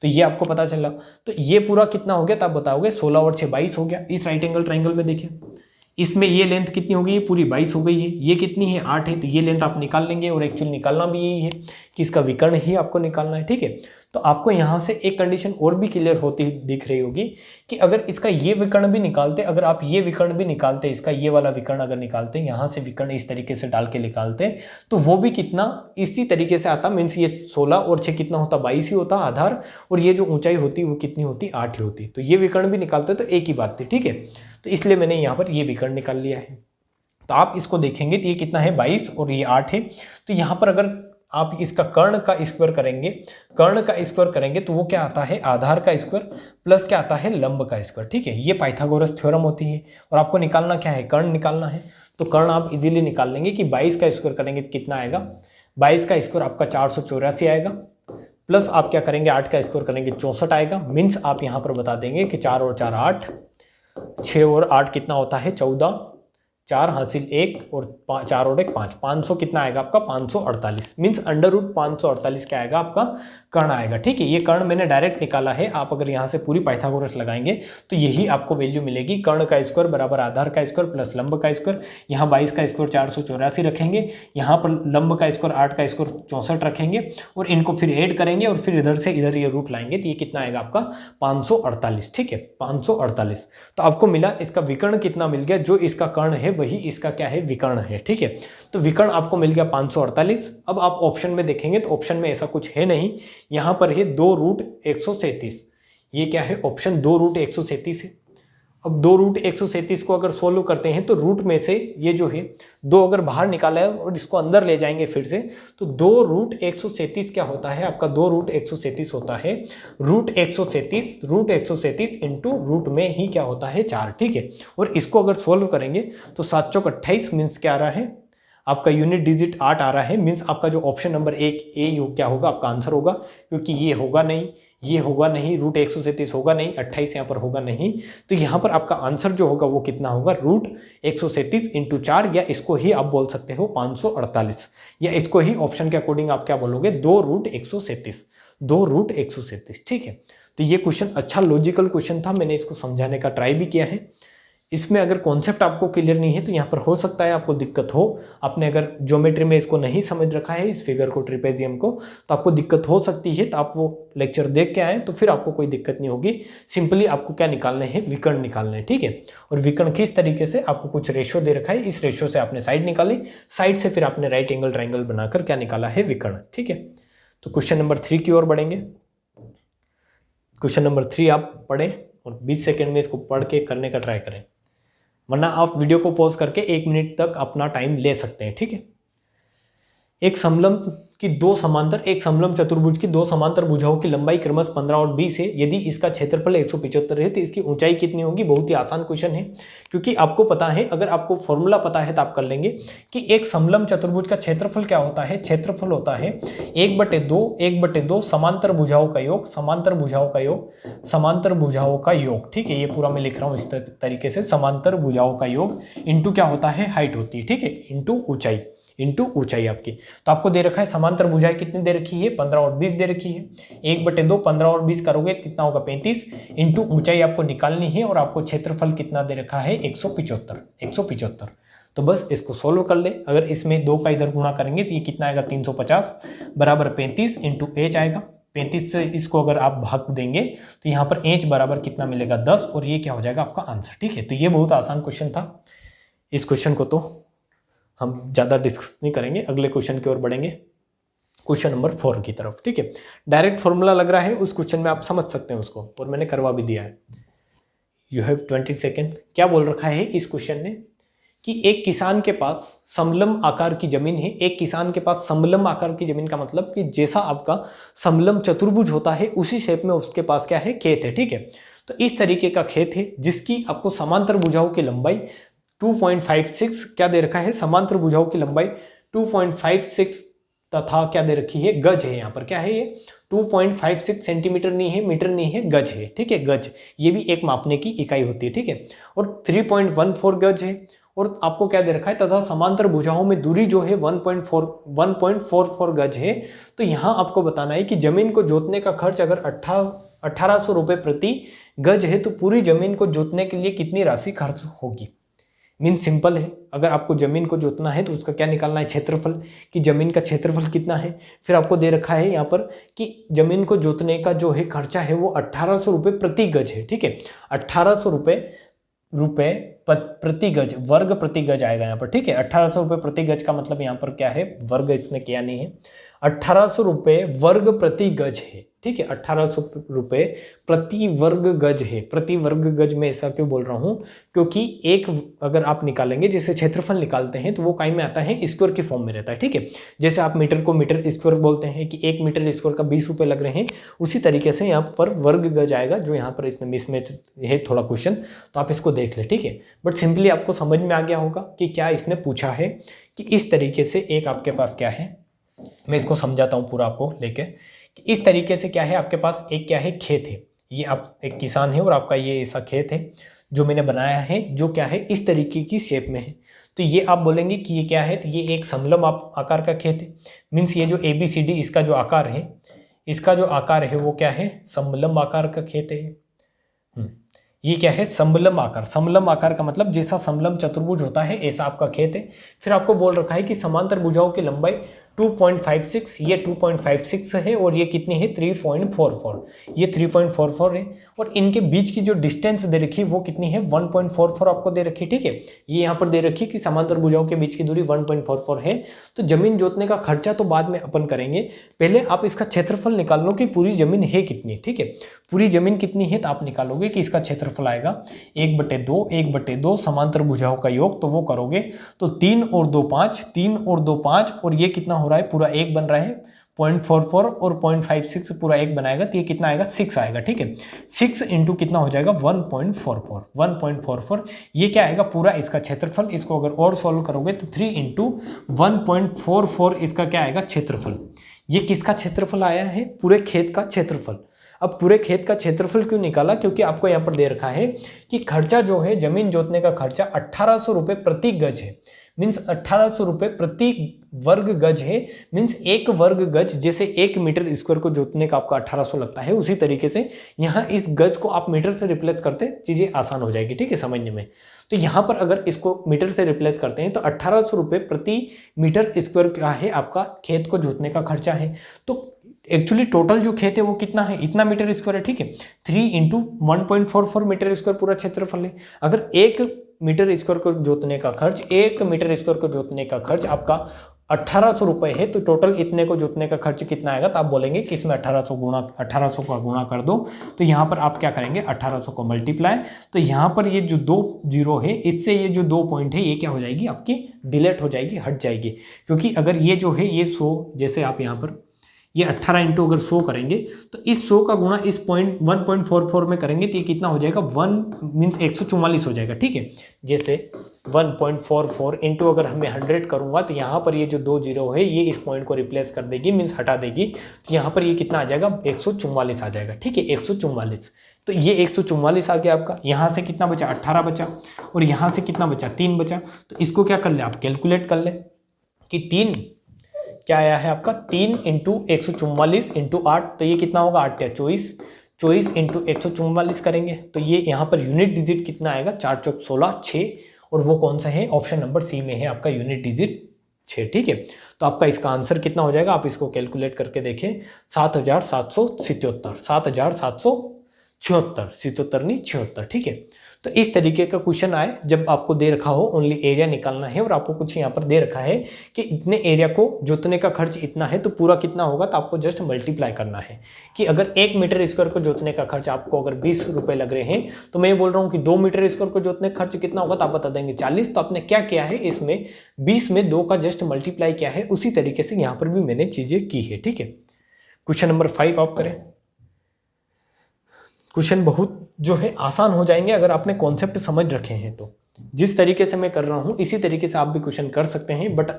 तो ये आपको पता चला। तो ये पूरा कितना हो गया, तब बताओगे 16 और 6 22 हो गया। इस राइट एंगल ट्राइंगल में देखिए इसमें ये लेंथ कितनी हो गई है, पूरी 22 हो गई है। ये कितनी है 8 है, तो ये लेंथ आप निकाल लेंगे और एक्चुअल निकालना भी यही है कि इसका विकर्ण ही आपको निकालना है। ठीक है, तो आपको यहाँ से एक कंडीशन और भी क्लियर होती दिख रही होगी कि अगर इसका ये विकर्ण भी निकालते, अगर आप ये विकर्ण भी निकालते, इसका ये वाला विकर्ण अगर निकालते, यहाँ से विकर्ण इस तरीके से डाल के निकालते, तो वो भी कितना इसी तरीके से आता। मीन्स ये 16 और 6 कितना होता, 22 ही होता आधार, और ये जो ऊंचाई होती वो कितनी होती 8 ही होती। तो ये विकर्ण भी निकालते तो एक ही बात थी। ठीक है, तो इसलिए मैंने यहाँ पर ये विकर्ण निकाल लिया है। तो आप इसको देखेंगे तो ये कितना है 22 और ये 8 है। तो यहाँ पर अगर आप इसका कर्ण का स्क्वायर करेंगे, कर्ण का स्क्वायर करेंगे तो वो क्या आता है, आधार का स्क्वायर प्लस क्या आता है, लंब का स्क्वायर। ठीक है, ये पाइथागोरस थ्योरम होती है और आपको निकालना क्या है, कर्ण निकालना है। तो कर्ण आप इजीली निकाल लेंगे कि 22 का स्क्वायर करेंगे तो कितना आएगा, 22 का स्क्वायर आपका 484 आएगा, प्लस आप क्या करेंगे 8 का स्क्वायर करेंगे 64 आएगा। मीन्स आप यहाँ पर बता देंगे कि 4 और 4 8, 6 और 8 कितना होता है 14, 4 हासिल 1 और 4 और 1 5, 500 कितना आएगा आपका 548। मीन्स अंडर रूट 548 क्या आएगा आपका कर्ण आएगा। ठीक है, ये कर्ण मैंने डायरेक्ट निकाला है। आप अगर यहाँ से पूरी पाइथागोरस लगाएंगे तो यही आपको वैल्यू मिलेगी, कर्ण का स्क्वायर बराबर आधार का स्क्वायर प्लस लंब का स्क्वायर। यहाँ 22 का स्क्वायर 484 रखेंगे, यहाँ पर लंब का स्क्वायर 8 का स्क्वायर 64 रखेंगे और इनको फिर ऐड करेंगे और फिर इधर से इधर ये रूट लाएंगे तो ये कितना आएगा आपका 548। ठीक है, 548। तो आपको मिला, इसका विकर्ण कितना मिल गया, जो इसका कर्ण है वही इसका क्या है, विकर्ण है। ठीक है, तो विकर्ण आपको मिल गया 548। अब आप ऑप्शन में देखेंगे तो ऑप्शन में ऐसा कुछ है नहीं, यहाँ पर है 2 रूट 137। ये क्या है ऑप्शन 2 रूट 137 है। अब 2√137 को अगर सोल्व करते हैं तो रूट में से ये जो है 2 अगर बाहर निकाला है और इसको अंदर ले जाएंगे फिर से, तो 2√137 क्या होता है आपका, 2√137 होता है √137 इंटू रूट में ही क्या होता है 4, ठीक है। और इसको अगर सोल्व करेंगे तो 7 चौक 28 मीन्स क्या आ रहा है आपका यूनिट डिजिट 8 आ रहा है, मीन्स आपका जो ऑप्शन नंबर 1 ए क्या होगा आपका आंसर होगा, क्योंकि ये होगा नहीं, ये होगा नहीं, √137 होगा नहीं, 28 यहाँ पर होगा नहीं, तो यहाँ पर आपका आंसर जो होगा वो कितना होगा, √137 इंटू 4, या इसको ही आप बोल सकते हो 548, या इसको ही ऑप्शन के अकॉर्डिंग आप क्या बोलोगे 2√137, ठीक है। तो ये क्वेश्चन अच्छा लॉजिकल क्वेश्चन था, मैंने इसको समझाने का ट्राई भी किया है। इसमें अगर कॉन्सेप्ट आपको क्लियर नहीं है तो यहाँ पर हो सकता है आपको दिक्कत हो, आपने अगर ज्योमेट्री में इसको नहीं समझ रखा है, इस फिगर को, ट्रिपेजियम को, तो आपको दिक्कत हो सकती है। तो आप वो लेक्चर देख के आए तो फिर आपको कोई दिक्कत नहीं होगी। सिंपली आपको क्या निकालने हैं, विकर्ण निकालने हैं, ठीक है। और विकर्ण किस तरीके से, आपको कुछ रेशो दे रखा है, इस रेशो से आपने साइड निकाली, साइड से फिर आपने राइट एंगल ट्राइंगल बनाकर क्या निकाला है, विकर्ण, ठीक है। तो क्वेश्चन नंबर 3 की ओर बढ़ेंगे। क्वेश्चन नंबर 3 आप पढ़ें और 20 सेकेंड में इसको पढ़ के करने का ट्राई करें, वरना आप वीडियो को पॉज करके 1 मिनट तक अपना टाइम ले सकते हैं, ठीक है। एक समलंब चतुर्भुज की 2 समांतर भुजाओं की लंबाई क्रमशः 15 और 20 है। यदि इसका क्षेत्रफल 175 है तो इसकी ऊंचाई कितनी होगी। बहुत ही आसान क्वेश्चन है, क्योंकि आपको पता है, अगर आपको फॉर्मूला पता है तो आप कर लेंगे कि एक समलंब चतुर्भुज का क्षेत्रफल क्या होता है। क्षेत्रफल होता है 1/2 समांतर भुजाओं का योग, ठीक है। ये पूरा मैं लिख रहा हूँ इस तरीके से, समांतर भुजाओं का योग इंटू क्या होता है, हाइट होती है, ठीक है, इंटू ऊंचाई आपकी। तो आपको दे रखा है समांतर भुजाएं कितनी दे रखी है, 15 और 20 दे रखी है। 1/2 15 और 20 करोगे कितना होगा, 35, इंटू ऊंचाई आपको निकालनी है, और आपको क्षेत्रफल कितना दे रखा है, 175। तो बस इसको सोल्व कर ले। अगर इसमें 2 का इधर गुणा करेंगे तो ये कितना आएगा, 350 बराबर 35 इंटू एच आएगा। 35 से इसको अगर आप भाग देंगे तो यहाँ पर एच बराबर कितना मिलेगा, 10, और ये क्या हो जाएगा आपका आंसर, ठीक है। तो ये बहुत आसान क्वेश्चन था। इस क्वेश्चन को तो हम ज़्यादा डिस्कस नहीं करेंगे, अगले क्वेश्चन की ओर बढ़ेंगे, क्वेश्चन नंबर 4 की तरफ, ठीक है। डायरेक्ट फॉर्मूला लग रहा है उस क्वेश्चन में, आप समझ सकते हैं उसको, और मैंने करवा भी दिया है। You have 20 second. क्या बोल रखा है इस क्वेश्चन ने कि एक किसान के पास समलंब आकार की जमीन है। एक किसान के पास समलंब आकार की जमीन का मतलब कि जैसा आपका समलंब चतुर्भुज होता है उसी शेप में उसके पास क्या है, खेत है, ठीक है। तो इस तरीके का खेत है जिसकी आपको समांतर भुजाओं की लंबाई 2.56 क्या दे रखा है, समांतर भुजाओं की लंबाई 2.56 तथा क्या दे रखी है, गज है। यहाँ पर क्या है, ये 2.56 सेंटीमीटर नहीं है, मीटर नहीं है, गज है, ठीक है। गज ये भी एक मापने की इकाई होती है, ठीक है। और 3.14 गज है, और आपको क्या दे रखा है, तथा समांतर भुजाओं में दूरी जो है 1.44 गज है। तो यहाँ आपको बताना है कि जमीन को जोतने का खर्च अगर 1800 रुपये प्रति गज है तो पूरी जमीन को जोतने के लिए कितनी राशि खर्च होगी। मीन सिंपल है, अगर आपको जमीन को जोतना है तो उसका क्या निकालना है, क्षेत्रफल, कि जमीन का क्षेत्रफल कितना है। फिर आपको दे रखा है यहाँ पर कि जमीन को जोतने का जो है खर्चा है वो 1800 रुपये प्रति गज है, ठीक है। 1800 रुपये प्रति गज, वर्ग प्रति गज आएगा यहाँ पर, ठीक है। 1800 रुपये प्रति गज का मतलब यहाँ पर क्या है, वर्ग इसने किया नहीं है, 1800 रुपये वर्ग प्रति गज है, ठीक है। 1800 रुपये प्रति वर्ग गज है। प्रति वर्ग गज में ऐसा क्यों बोल रहा हूँ, क्योंकि एक अगर आप निकालेंगे, जैसे क्षेत्रफल निकालते हैं तो वो काई में आता है, स्क्वायर की फॉर्म में रहता है, ठीक है। जैसे आप मीटर को मीटर स्क्वायर बोलते हैं कि 1 मीटर स्क्वायर का 20 रुपये लग रहे हैं, उसी तरीके से यहाँ पर वर्ग गज आएगा, जो यहाँ पर इसमें मिसमैच है थोड़ा क्वेश्चन, तो आप इसको देख लें, ठीक है। बट सिंपली आपको समझ में आ गया होगा कि क्या इसने पूछा है, कि इस तरीके से एक आपके पास क्या है, मैं इसको समझाता हूँ पूरा आपको लेके। इस तरीके से क्या है, आपके पास एक क्या है, खेत है। ये आप एक किसान है और आपका ये ऐसा खेत है जो मैंने बनाया है, जो क्या है, इस तरीके की शेप में है। तो ये आप बोलेंगे कि ये क्या है, तो ये एक समलंब आकार का खेत है। मीन्स ये जो ABCD इसका जो आकार है, वो क्या है, समलंब आकार का खेत है। ये क्या है, समलंब आकार। समलंब आकार का मतलब जैसा समलंब चतुर्भुज होता है ऐसा आपका खेत है। फिर आपको बोल रखा है कि समांतर भुजाओं की लंबाई 2.56, ये 2.56 है, और ये कितनी है, 3.44, ये 3.44 है। और इनके बीच की जो डिस्टेंस दे रखी है वो कितनी है 1.44 आपको दे रखी है। ठीक है, ये यहाँ पर दे रखी है कि समांतर भुजाओं के बीच की दूरी 1.44 है। तो जमीन जोतने का खर्चा तो बाद में अपन करेंगे, पहले आप इसका क्षेत्रफल निकाल लो कि पूरी जमीन है कितनी। ठीक है, पूरी जमीन कितनी है तो आप निकालोगे कि इसका क्षेत्रफल आएगा 1/2 समांतर भुजाओं का योग, तो वो करोगे तो 3 और 2 5, 3 और 2 5, और ये कितना हो रहा है पूरा 1 बन रहा है 0.44 और 0.56 पूरा 1 बनाएगा तो ये कितना आएगा 6 आएगा। ठीक है, 6 इंटू कितना हो जाएगा 1.44, ये क्या आएगा पूरा इसका क्षेत्रफल। इसको अगर और सॉल्व करोगे तो 3 इंटू 1.44 इसका क्या आएगा क्षेत्रफल। ये किसका क्षेत्रफल आया है, पूरे खेत का क्षेत्रफल। अब पूरे खेत का क्षेत्रफल क्यों निकाला, क्योंकि आपको यहाँ पर दे रखा है कि खर्चा जो है जमीन जोतने का खर्चा 1800 रुपये प्रति गज है, मीन्स 1800 रुपये प्रति वर्ग गज है। मीन्स एक वर्ग गज जैसे 1 मीटर स्क्वायर को जोतने का आपका 1800 लगता है, उसी तरीके से यहाँ इस गज को आप मीटर से रिप्लेस करते चीजें आसान हो जाएगी। ठीक है, समझने में। तो यहाँ पर अगर इसको मीटर से रिप्लेस करते हैं तो 1800 रुपये प्रति मीटर स्क्वायर क्या है आपका खेत को जोतने का खर्चा है। तो एक्चुअली टोटल जो खेत है वो कितना है, इतना मीटर स्क्वायर है। ठीक है, 3 इंटू 1.44 मीटर स्क्वायर पूरा क्षेत्रफल है। अगर 1 मीटर स्क्वायर को जोतने का खर्च, 1 मीटर स्क्वायर को जोतने का खर्च आपका 1800 रुपये है, तो टोटल इतने को जोतने का खर्च कितना आएगा, तो आप बोलेंगे कि इसमें 1800 का गुणा कर दो। तो यहाँ पर आप क्या करेंगे 1800 को मल्टीप्लाई, तो यहाँ पर ये जो 2 जीरो है इससे ये जो 2 पॉइंट है ये क्या हो जाएगी आपकी डिलीट हो जाएगी, हट जाएगी। क्योंकि अगर ये जो है ये 100, जैसे आप यहाँ पर ये 18 इंटू अगर 100 करेंगे तो इस 100 का गुणा इस 1.44 में करेंगे तो ये कितना हो जाएगा 1 मीन्स 144 हो जाएगा। ठीक है, जैसे 1.44 इंटू अगर मैं 100 करूंगा तो यहाँ पर ये जो 2 जीरो है ये इस पॉइंट को रिप्लेस कर देगी, मीन्स हटा देगी, तो यहाँ पर ये कितना आ जाएगा 144 आ जाएगा। ठीक है, 144, तो ये 144 आ गया आपका। यहाँ से कितना बचा 18 बचा, और यहाँ से कितना बचा 3 बचा। तो इसको क्या कर ले आप कैलकुलेट कर ले कि 3 क्या आया है आपका 3 इंटू 144 इंटू 8, तो ये कितना होगा 8 या 24 इंटू 144 करेंगे तो ये यहाँ पर यूनिट डिजिट कितना आएगा 4 चौक 16 6, और वो कौन सा है ऑप्शन नंबर सी में है आपका यूनिट डिजिट 6। ठीक है, तो आपका इसका आंसर कितना हो जाएगा, आप इसको कैलकुलेट करके देखें 7777, 7777 नहीं 76। ठीक है, तो इस तरीके का क्वेश्चन आए जब आपको दे रखा हो ओनली एरिया निकालना है और आपको कुछ यहाँ पर दे रखा है कि इतने एरिया को जोतने का खर्च इतना है तो पूरा कितना होगा, तो आपको जस्ट मल्टीप्लाई करना है कि अगर 1 मीटर स्क्वायर को जोतने का खर्च आपको अगर 20 रुपए लग रहे हैं तो मैं बोल रहा हूँ कि 2 मीटर स्क्वायर को जोतने का खर्च कितना होगा, तो आप बता देंगे 40। तो आपने क्या किया है इसमें 20 में 2 का जस्ट मल्टीप्लाई किया है, उसी तरीके से यहाँ पर भी मैंने चीजें की है। ठीक है, क्वेश्चन नंबर 5 आप करें। क्वेश्चन बहुत जो है आसान हो जाएंगे अगर आपने कॉन्सेप्ट समझ रखे हैं तो। जिस तरीके से मैं कर रहा हूं इसी तरीके से आप भी क्वेश्चन कर सकते हैं, but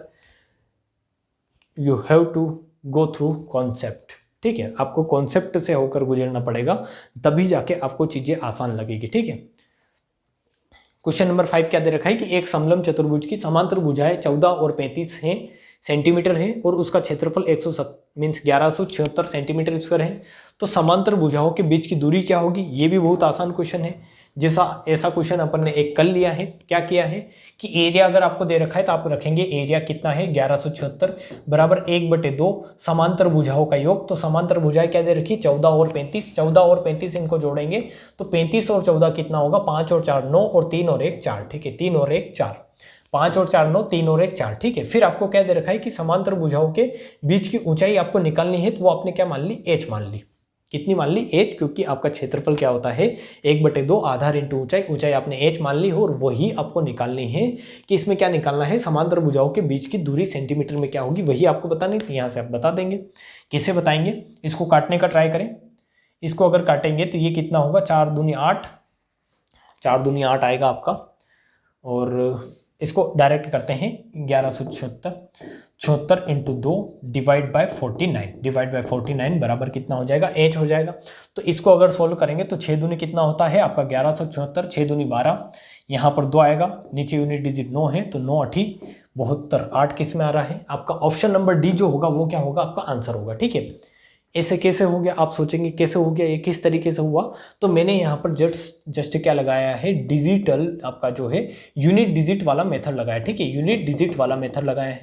you have to go through concept. ठीक है, आपको कॉन्सेप्ट से होकर गुजरना पड़ेगा, तभी जाके आपको चीजें आसान लगेगी। ठीक है, क्वेश्चन नंबर 5 क्या दे रखा है कि एक समलंब चतुर्भुज की समांतर भुजाएं 14 और 35 हैं सेंटीमीटर है और उसका क्षेत्रफल 1176 सेंटीमीटर स्क्वायर है, तो समांतर भुजाओं के बीच की दूरी क्या होगी। ये भी बहुत आसान क्वेश्चन है, जैसा ऐसा क्वेश्चन अपन ने एक कर लिया है। क्या किया है कि एरिया अगर आपको दे रखा है तो आप रखेंगे एरिया कितना है 1176 बराबर 1/2 समांतर भुजाओं का योग। तो समांतर भुजाएं क्या दे रखी 14 और 35, 14 और 35 इनको जोड़ेंगे तो 35 और 14 कितना होगा 5 और 4 9 और 3 और 1 4। ठीक है, 3 और 1 4, 5 और 4 9, 3 और 1 4। ठीक है, फिर आपको क्या दे रखा है कि समांतर भुजाओं के बीच की ऊंचाई आपको निकालनी है, तो वो आपने क्या मान ली h मान ली। कितनी मान ली h, क्योंकि आपका क्षेत्रफल क्या होता है 1/2 आधार इंटू ऊंचाई, ऊंचाई आपने h मान ली हो और वही आपको निकालनी है कि इसमें क्या निकालना है समांतर भुजाओं के बीच की दूरी सेंटीमीटर में क्या होगी वही आपको बतानी थी। यहाँ से आप बता देंगे। कैसे बताएंगे, इसको काटने का ट्राई करें। इसको अगर काटेंगे तो ये कितना होगा 4 दूनी 8, 4 दूनी 8 आएगा आपका, और इसको डायरेक्ट करते हैं 1176 इंटू 2 डिवाइड बाय 49 बराबर कितना हो जाएगा h हो जाएगा। तो इसको अगर सोल्व करेंगे तो 6 दूनी कितना होता है आपका 1176, 6 दूनी 12, यहाँ पर 2 आएगा, नीचे यूनिट डिजिट 9 है तो 9 8 72, 8 किस में आ रहा है आपका ऑप्शन नंबर डी जो होगा वो क्या होगा आपका आंसर होगा। ठीक है, ऐसे कैसे हो गया, आप सोचेंगे कैसे हो गया, ये किस तरीके से हुआ। तो मैंने यहाँ पर जस्ट क्या लगाया है डिजिटल आपका जो है यूनिट डिजिट वाला मेथड लगाया। ठीक है, यूनिट डिजिट वाला मेथड लगाया है।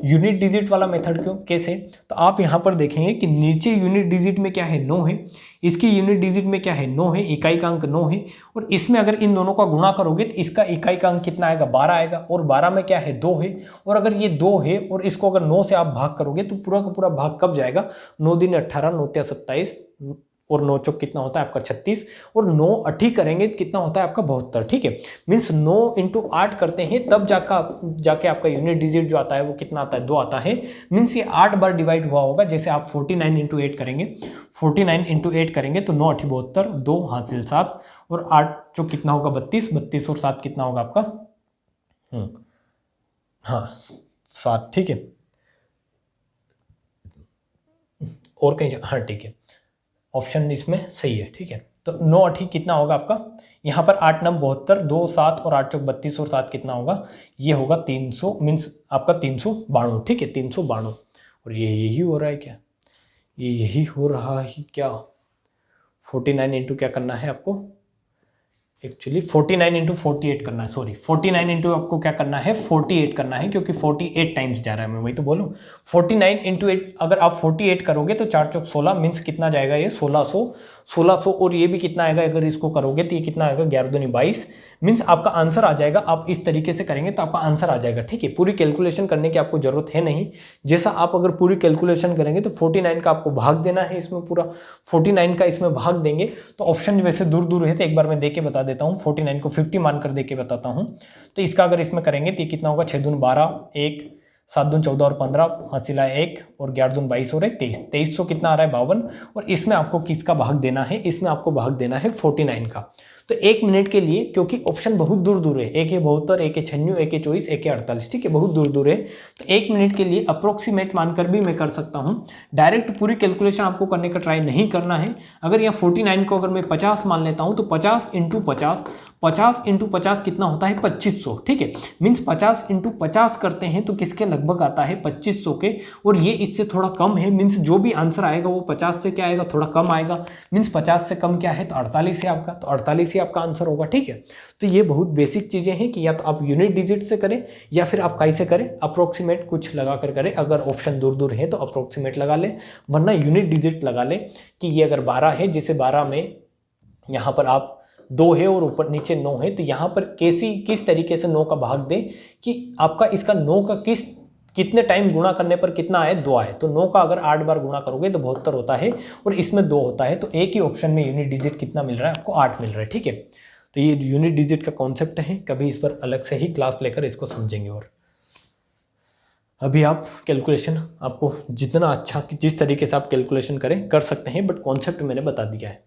यूनिट डिजिट वाला मेथड क्यों, कैसे, तो आप यहाँ पर देखेंगे कि नीचे यूनिट डिजिट में क्या है 9 है, इसकी यूनिट डिजिट में क्या है 9 है, इकाई का अंक 9 है, और इसमें अगर इन दोनों का गुणा करोगे तो इसका इकाई का अंक कितना आएगा 12 आएगा, और 12 में क्या है 2 है, और अगर ये 2 है और इसको अगर 9 से आप भाग करोगे तो पूरा का पूरा भाग कब जाएगा, 9 दिन 18, 9 तिया 27, और 9 चौक कितना होता है आपका 36, और 9 8 करेंगे तो कितना होता है आपका 72, ठीक है। मीन्स 9 × 8 करते हैं तब जाके आपका यूनिट डिजिट जो आता है वो कितना आता है 2 आता है। मीन्स ये 8 बार डिवाइड हुआ होगा, जैसे आप 49 × 8 करेंगे, 49 × 8 करेंगे तो 9 8 72, 2 हासिल 7, और 8 जो कितना होगा 32, 32 और 7 कितना होगा आपका हाँ 7, ठीक है। और कहीं हाँ ठीक है, ऑप्शन इसमें सही है, ठीक है। तो 9 8 कितना होगा आपका, यहाँ पर 8 9 72, 2 7 और 8 चौक 32 और 7 कितना होगा, ये होगा 300, मीन्स आपका 392, ठीक है 392। और ये यही हो रहा है क्या, ये यही हो रहा है क्या, 49 × क्या करना है आपको, एक्चुअली 49 × 48 करना है, सॉरी 49 × आपको क्या करना है 48 करना है, क्योंकि 48 टाइम्स जा रहा है, मैं वही तो बोलूँ। 49 × 8 अगर आप 48 करोगे तो 4 चौक 16, मीन्स कितना जाएगा ये 1600, और ये भी कितना आएगा अगर इसको करोगे तो ये कितना आएगा 11 दूनी 22, मीन्स आपका आंसर आ जाएगा। आप इस तरीके से करेंगे तो आपका आंसर आ जाएगा, ठीक है। पूरी कैलकुलेशन करने की आपको जरूरत है नहीं, जैसा आप अगर पूरी कैलकुलेशन करेंगे तो 49 का आपको भाग देना है, इसमें पूरा 49 का इसमें भाग देंगे तो ऑप्शन वैसे दूर दूर है, तो एक बार मैं दे के बता देता हूँ, 49 को 50 मानकर दे के बताता हूँ। तो इसका अगर इसमें करेंगे तो ये कितना होगा 6 दून 12, 1 7 दून 14 और 15, हासिल है 1, और 11 दून 22 और 1 23, 2300 कितना आ रहा है 52, और इसमें आपको किसका भाग देना है, इसमें आपको भाग देना है 49 का। तो 1 मिनट के लिए, क्योंकि ऑप्शन बहुत दूर दूर है, एक है 72, एक है 96, एक है 24, एक है 48, ठीक है, बहुत दूर दूर है। तो 1 मिनट के लिए अप्रोक्सीमेट मानकर भी मैं कर सकता हूं, डायरेक्ट पूरी कैलकुलेशन आपको करने का ट्राई नहीं करना है। अगर यहाँ 49 को अगर मैं 50 मान लेता हूं तो 50 × 50, 50 × 50 कितना होता है 2500, ठीक है। मीन्स 50 × 50 करते हैं तो किसके लगभग आता है 2500 के, और ये इससे थोड़ा कम है, मीन्स जो भी आंसर आएगा वो 50 से क्या आएगा थोड़ा कम आएगा, मीन्स 50 से कम क्या है तो 48 है आपका, तो 48 ही आपका आंसर होगा, ठीक है। तो ये बहुत बेसिक चीजें हैं कि या तो आप यूनिट डिजिट से करें या फिर आप कैसे करें, अप्रोक्सीमेट कुछ लगा कर करें। अगर ऑप्शन दूर दूर है तो अप्रोक्सीमेट लगा ले, वरना यूनिट डिजिट लगा ले कि ये अगर 12 है, जिसे 12 में यहाँ पर आप 2 है और ऊपर नीचे 9 है, तो यहाँ पर किस तरीके से 9 का भाग दें कि आपका इसका 9 का कितने टाइम गुणा करने पर कितना आए 2 आए। तो 9 का अगर 8 बार गुणा करोगे तो 72 होता है, और इसमें 2 होता है, तो एक ही ऑप्शन में यूनिट डिजिट कितना मिल रहा है आपको 8 मिल रहा है, ठीक है। तो ये यूनिट डिजिट का कॉन्सेप्ट है, कभी इस पर अलग से ही क्लास लेकर इसको समझेंगे। और अभी आप कैलकुलेशन आपको जितना अच्छा जिस तरीके से आप कैलकुलेशन करें कर सकते हैं, बट कॉन्सेप्ट मैंने बता दिया है।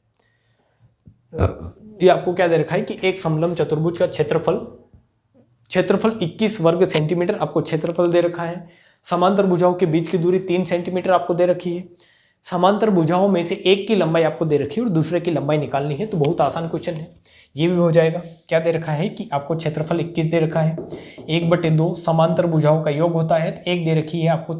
ये आपको क्या दे रखा है कि एक समलंब चतुर्भुज का क्षेत्रफल 21 वर्ग सेंटीमीटर आपको क्षेत्रफल दे रखा है। समांतर भुजाओं के बीच की दूरी 3 सेंटीमीटर आपको दे रखी है। समांतर भुजाओं में से एक की लंबाई आपको दे रखी है और दूसरे की लंबाई निकालनी है। तो बहुत आसान क्वेश्चन है, ये भी हो जाएगा। क्या दे रखा है कि आपको क्षेत्रफल 21 दे रखा है, 1/2 समांतर भुजाओं का योग होता है, तो एक दे रखी है आपको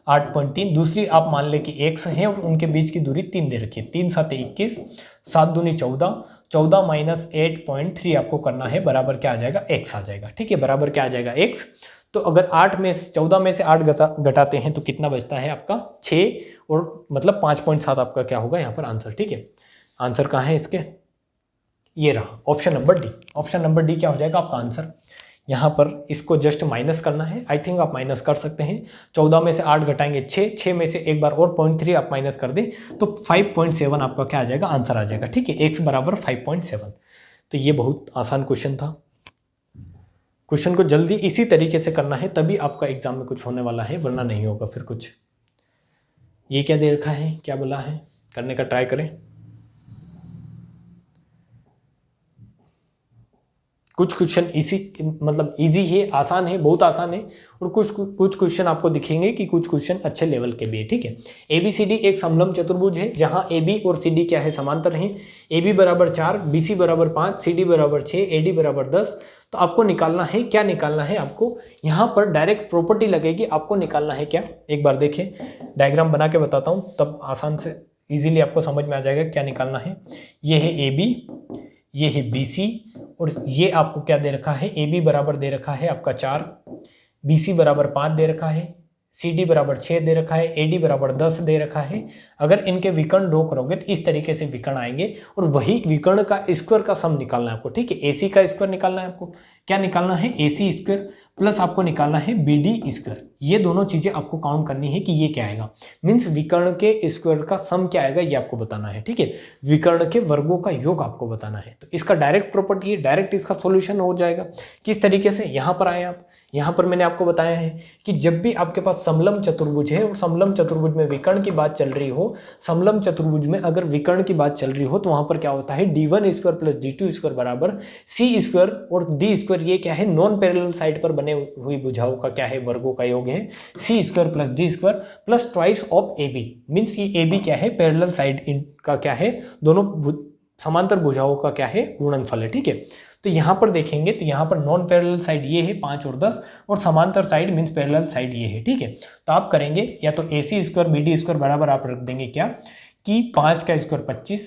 8.3, दूसरी आप मान ले कि x है और उनके बीच की दूरी 3 दे रखी है। 3 7 21, 7 दूनी 14, 14 - 8.3 आपको करना है, बराबर क्या आ जाएगा x आ जाएगा, ठीक है, बराबर क्या आ जाएगा x। तो अगर 14 में से 8 घटाते हैं तो कितना बचता है आपका 6, और मतलब 5.7 आपका क्या होगा यहाँ पर आंसर, ठीक है। आंसर कहाँ है इसके, ये रहा option number D. Option number D क्या हो जाएगा आपका आंसर। यहाँ पर इसको जस्ट माइनस करना है, आई थिंक आप माइनस कर सकते हैं। 14 में से 8 घटाएंगे 6 में से एक बार और 0.3 आप माइनस कर दें तो 5.7 आपका क्या आ जाएगा, आंसर आ जाएगा, ठीक है, x बराबर 5.7। तो ये बहुत आसान क्वेश्चन था। क्वेश्चन को जल्दी इसी तरीके से करना है, तभी आपका एग्जाम में कुछ होने वाला है, वरना नहीं होगा फिर कुछ। ये क्या दे रखा है, क्या बोला है, करने का ट्राई करें। कुछ क्वेश्चन इसी मतलब इजी है, आसान है, बहुत आसान है, और कुछ क्वेश्चन आपको दिखेंगे कि कुछ क्वेश्चन अच्छे लेवल के भी है, ठीक है। ABCD एक समलंब चतुर्भुज है जहां AB और CD क्या है, समांतर हैं। AB बराबर 4, BC बराबर 5, CD बराबर 6, AD बराबर 10। तो आपको निकालना है, क्या निकालना है आपको, यहाँ पर डायरेक्ट प्रॉपर्टी लगेगी, आपको निकालना है क्या, एक बार देखिए, डायग्राम बना के बताता हूँ, तब आसान से इजीली आपको समझ में आ जाएगा क्या निकालना है। ये है AB, ये है BC, और ये आपको क्या दे रखा है, AB बराबर दे रखा है आपका 4, BC बराबर 5 दे रखा है, सी डी बराबर 6 दे रखा है, ए डी बराबर 10 दे रखा है। अगर इनके विकर्ण ड्रॉ करोगे तो इस तरीके से विकर्ण आएंगे और वही विकर्ण का स्क्वायर का सम निकालना है आपको, ठीक है। एसी का स्क्वायर निकालना है आपको, क्या निकालना है, एसी स्क्वायर प्लस आपको निकालना है बी डी स्क्वायर। ये दोनों चीजें आपको काउंट करनी है कि ये क्या आएगा, मीन्स विकर्ण के स्क्वायर का सम क्या आएगा ये आपको बताना है, ठीक है। विकर्ण के वर्गों का योग आपको बताना है। तो इसका डायरेक्ट प्रॉपर्टी है, डायरेक्ट इसका सॉल्यूशन हो जाएगा। किस तरीके से, यहां पर आए आप, यहां पर मैंने आपको बताया है कि जब भी आपके पास समलम चतुर्भुज है और समलम चतुर्भुज में विकर्ण की बात चल रही हो, समलम चतुर्भुज में अगर विकर्ण की बात चल रही हो तो वहां पर क्या होता है, d1 square plus d2 square बराबर c स्क्वायर और d स्क्वायर, ये क्या है, नॉन पैरेलल साइड पर बने हुई भुजाओं का क्या है, वर्गों का योग है। c square plus d square plus twice of ab, means ये ab क्या है, पैरेलल साइड का क्या है, दोनों समांतर भुजाओं का क्या है, गुणनफल है, ठीक है। तो यहां पर देखेंगे तो यहां पर नॉन पैरेलल साइड ये है 5 और 10 और समांतर साइड मींस पैरेलल साइड ये है, ठीक है। तो आप करेंगे या तो AC स्क्वायर BD स्क्वायर बराबर आप रख देंगे क्या कि 5 का स्क्वायर 25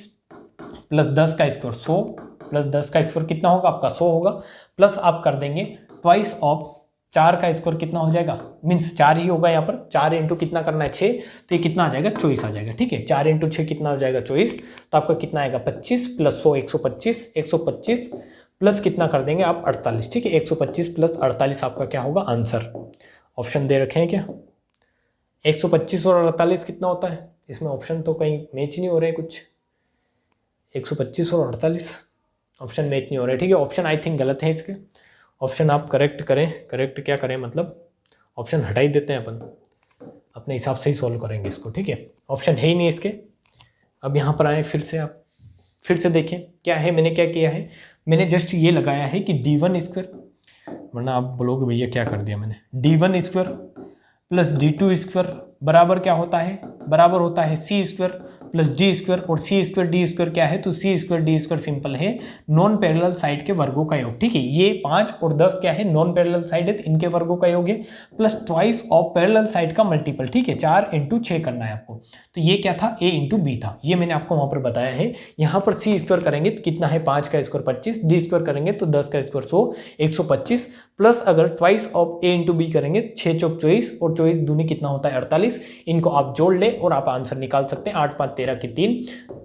प्लस 10 का स्क्वायर 100 प्लस 10 का स्क्वायर कितना होगा आपका 100 होगा, प्लस आप कर देंगे ट्वाइस ऑफ 4 का स्क्वायर कितना हो जाएगा, मीन्स 4 ही होगा यहाँ पर, 4 इंटू कितना करना है 6, तो ये कितना आ जाएगा 24 आ जाएगा, ठीक है। 4 इंटू 6 कितना हो जाएगा 24, तो आपका कितना आएगा 25 प्लस 100 125, 125 प्लस कितना कर देंगे आप 48, ठीक है। 125 प्लस 48 आपका क्या होगा आंसर। ऑप्शन दे रखे हैं क्या, 125 और 48 कितना होता है, इसमें ऑप्शन तो कहीं मैच ही नहीं हो रहे कुछ, 125 और 48 ऑप्शन मैच नहीं हो रहे, ठीक है। ऑप्शन आई थिंक गलत है इसके, ऑप्शन आप करेक्ट करें, करेक्ट क्या करें मतलब ऑप्शन हटा ही देते हैं अपन, अपने हिसाब से ही सॉल्व करेंगे इसको, ठीक है। ऑप्शन है ही नहीं इसके। अब यहाँ पर आए फिर से, आप फिर से देखें क्या है, मैंने क्या किया है, मैंने जस्ट ये लगाया है कि d1 स्क्वायर, वरना आप बोलोगे भैया क्या कर दिया मैंने, d1 square plus d2 square बराबर क्या होता है, बराबर होता है c square plus D square, और सी स्क्वायर डी स्क्वायर क्या है, तो सी स्क्वायर डी स्क्वायर सिंपल है नॉन पैरेलल साइड के वर्गों का योग, ठीक है। ये 5 और 10 क्या है, नॉन पैरेलल साइड है, इनके वर्गों का योग है, plus twice of parallel side का मल्टीपल, ठीक है। 4 इंटू 6 करना है आपको, तो ये क्या था, a इंटू बी था, ये मैंने आपको वहां पर बताया है। यहाँ पर सी स्क्वायर करेंगे तो कितना है, 5 का स्क्वायर 25, डी स्क्वायर करेंगे तो 10 का स्क्वायर 100, 125, प्लस अगर twice of a into B करेंगे 6 चौक 24 और 24 दूनी कितना होता है 48, इनको आप जोड़ ले और आप आंसर निकाल सकते हैं। 8 5 13 की 3,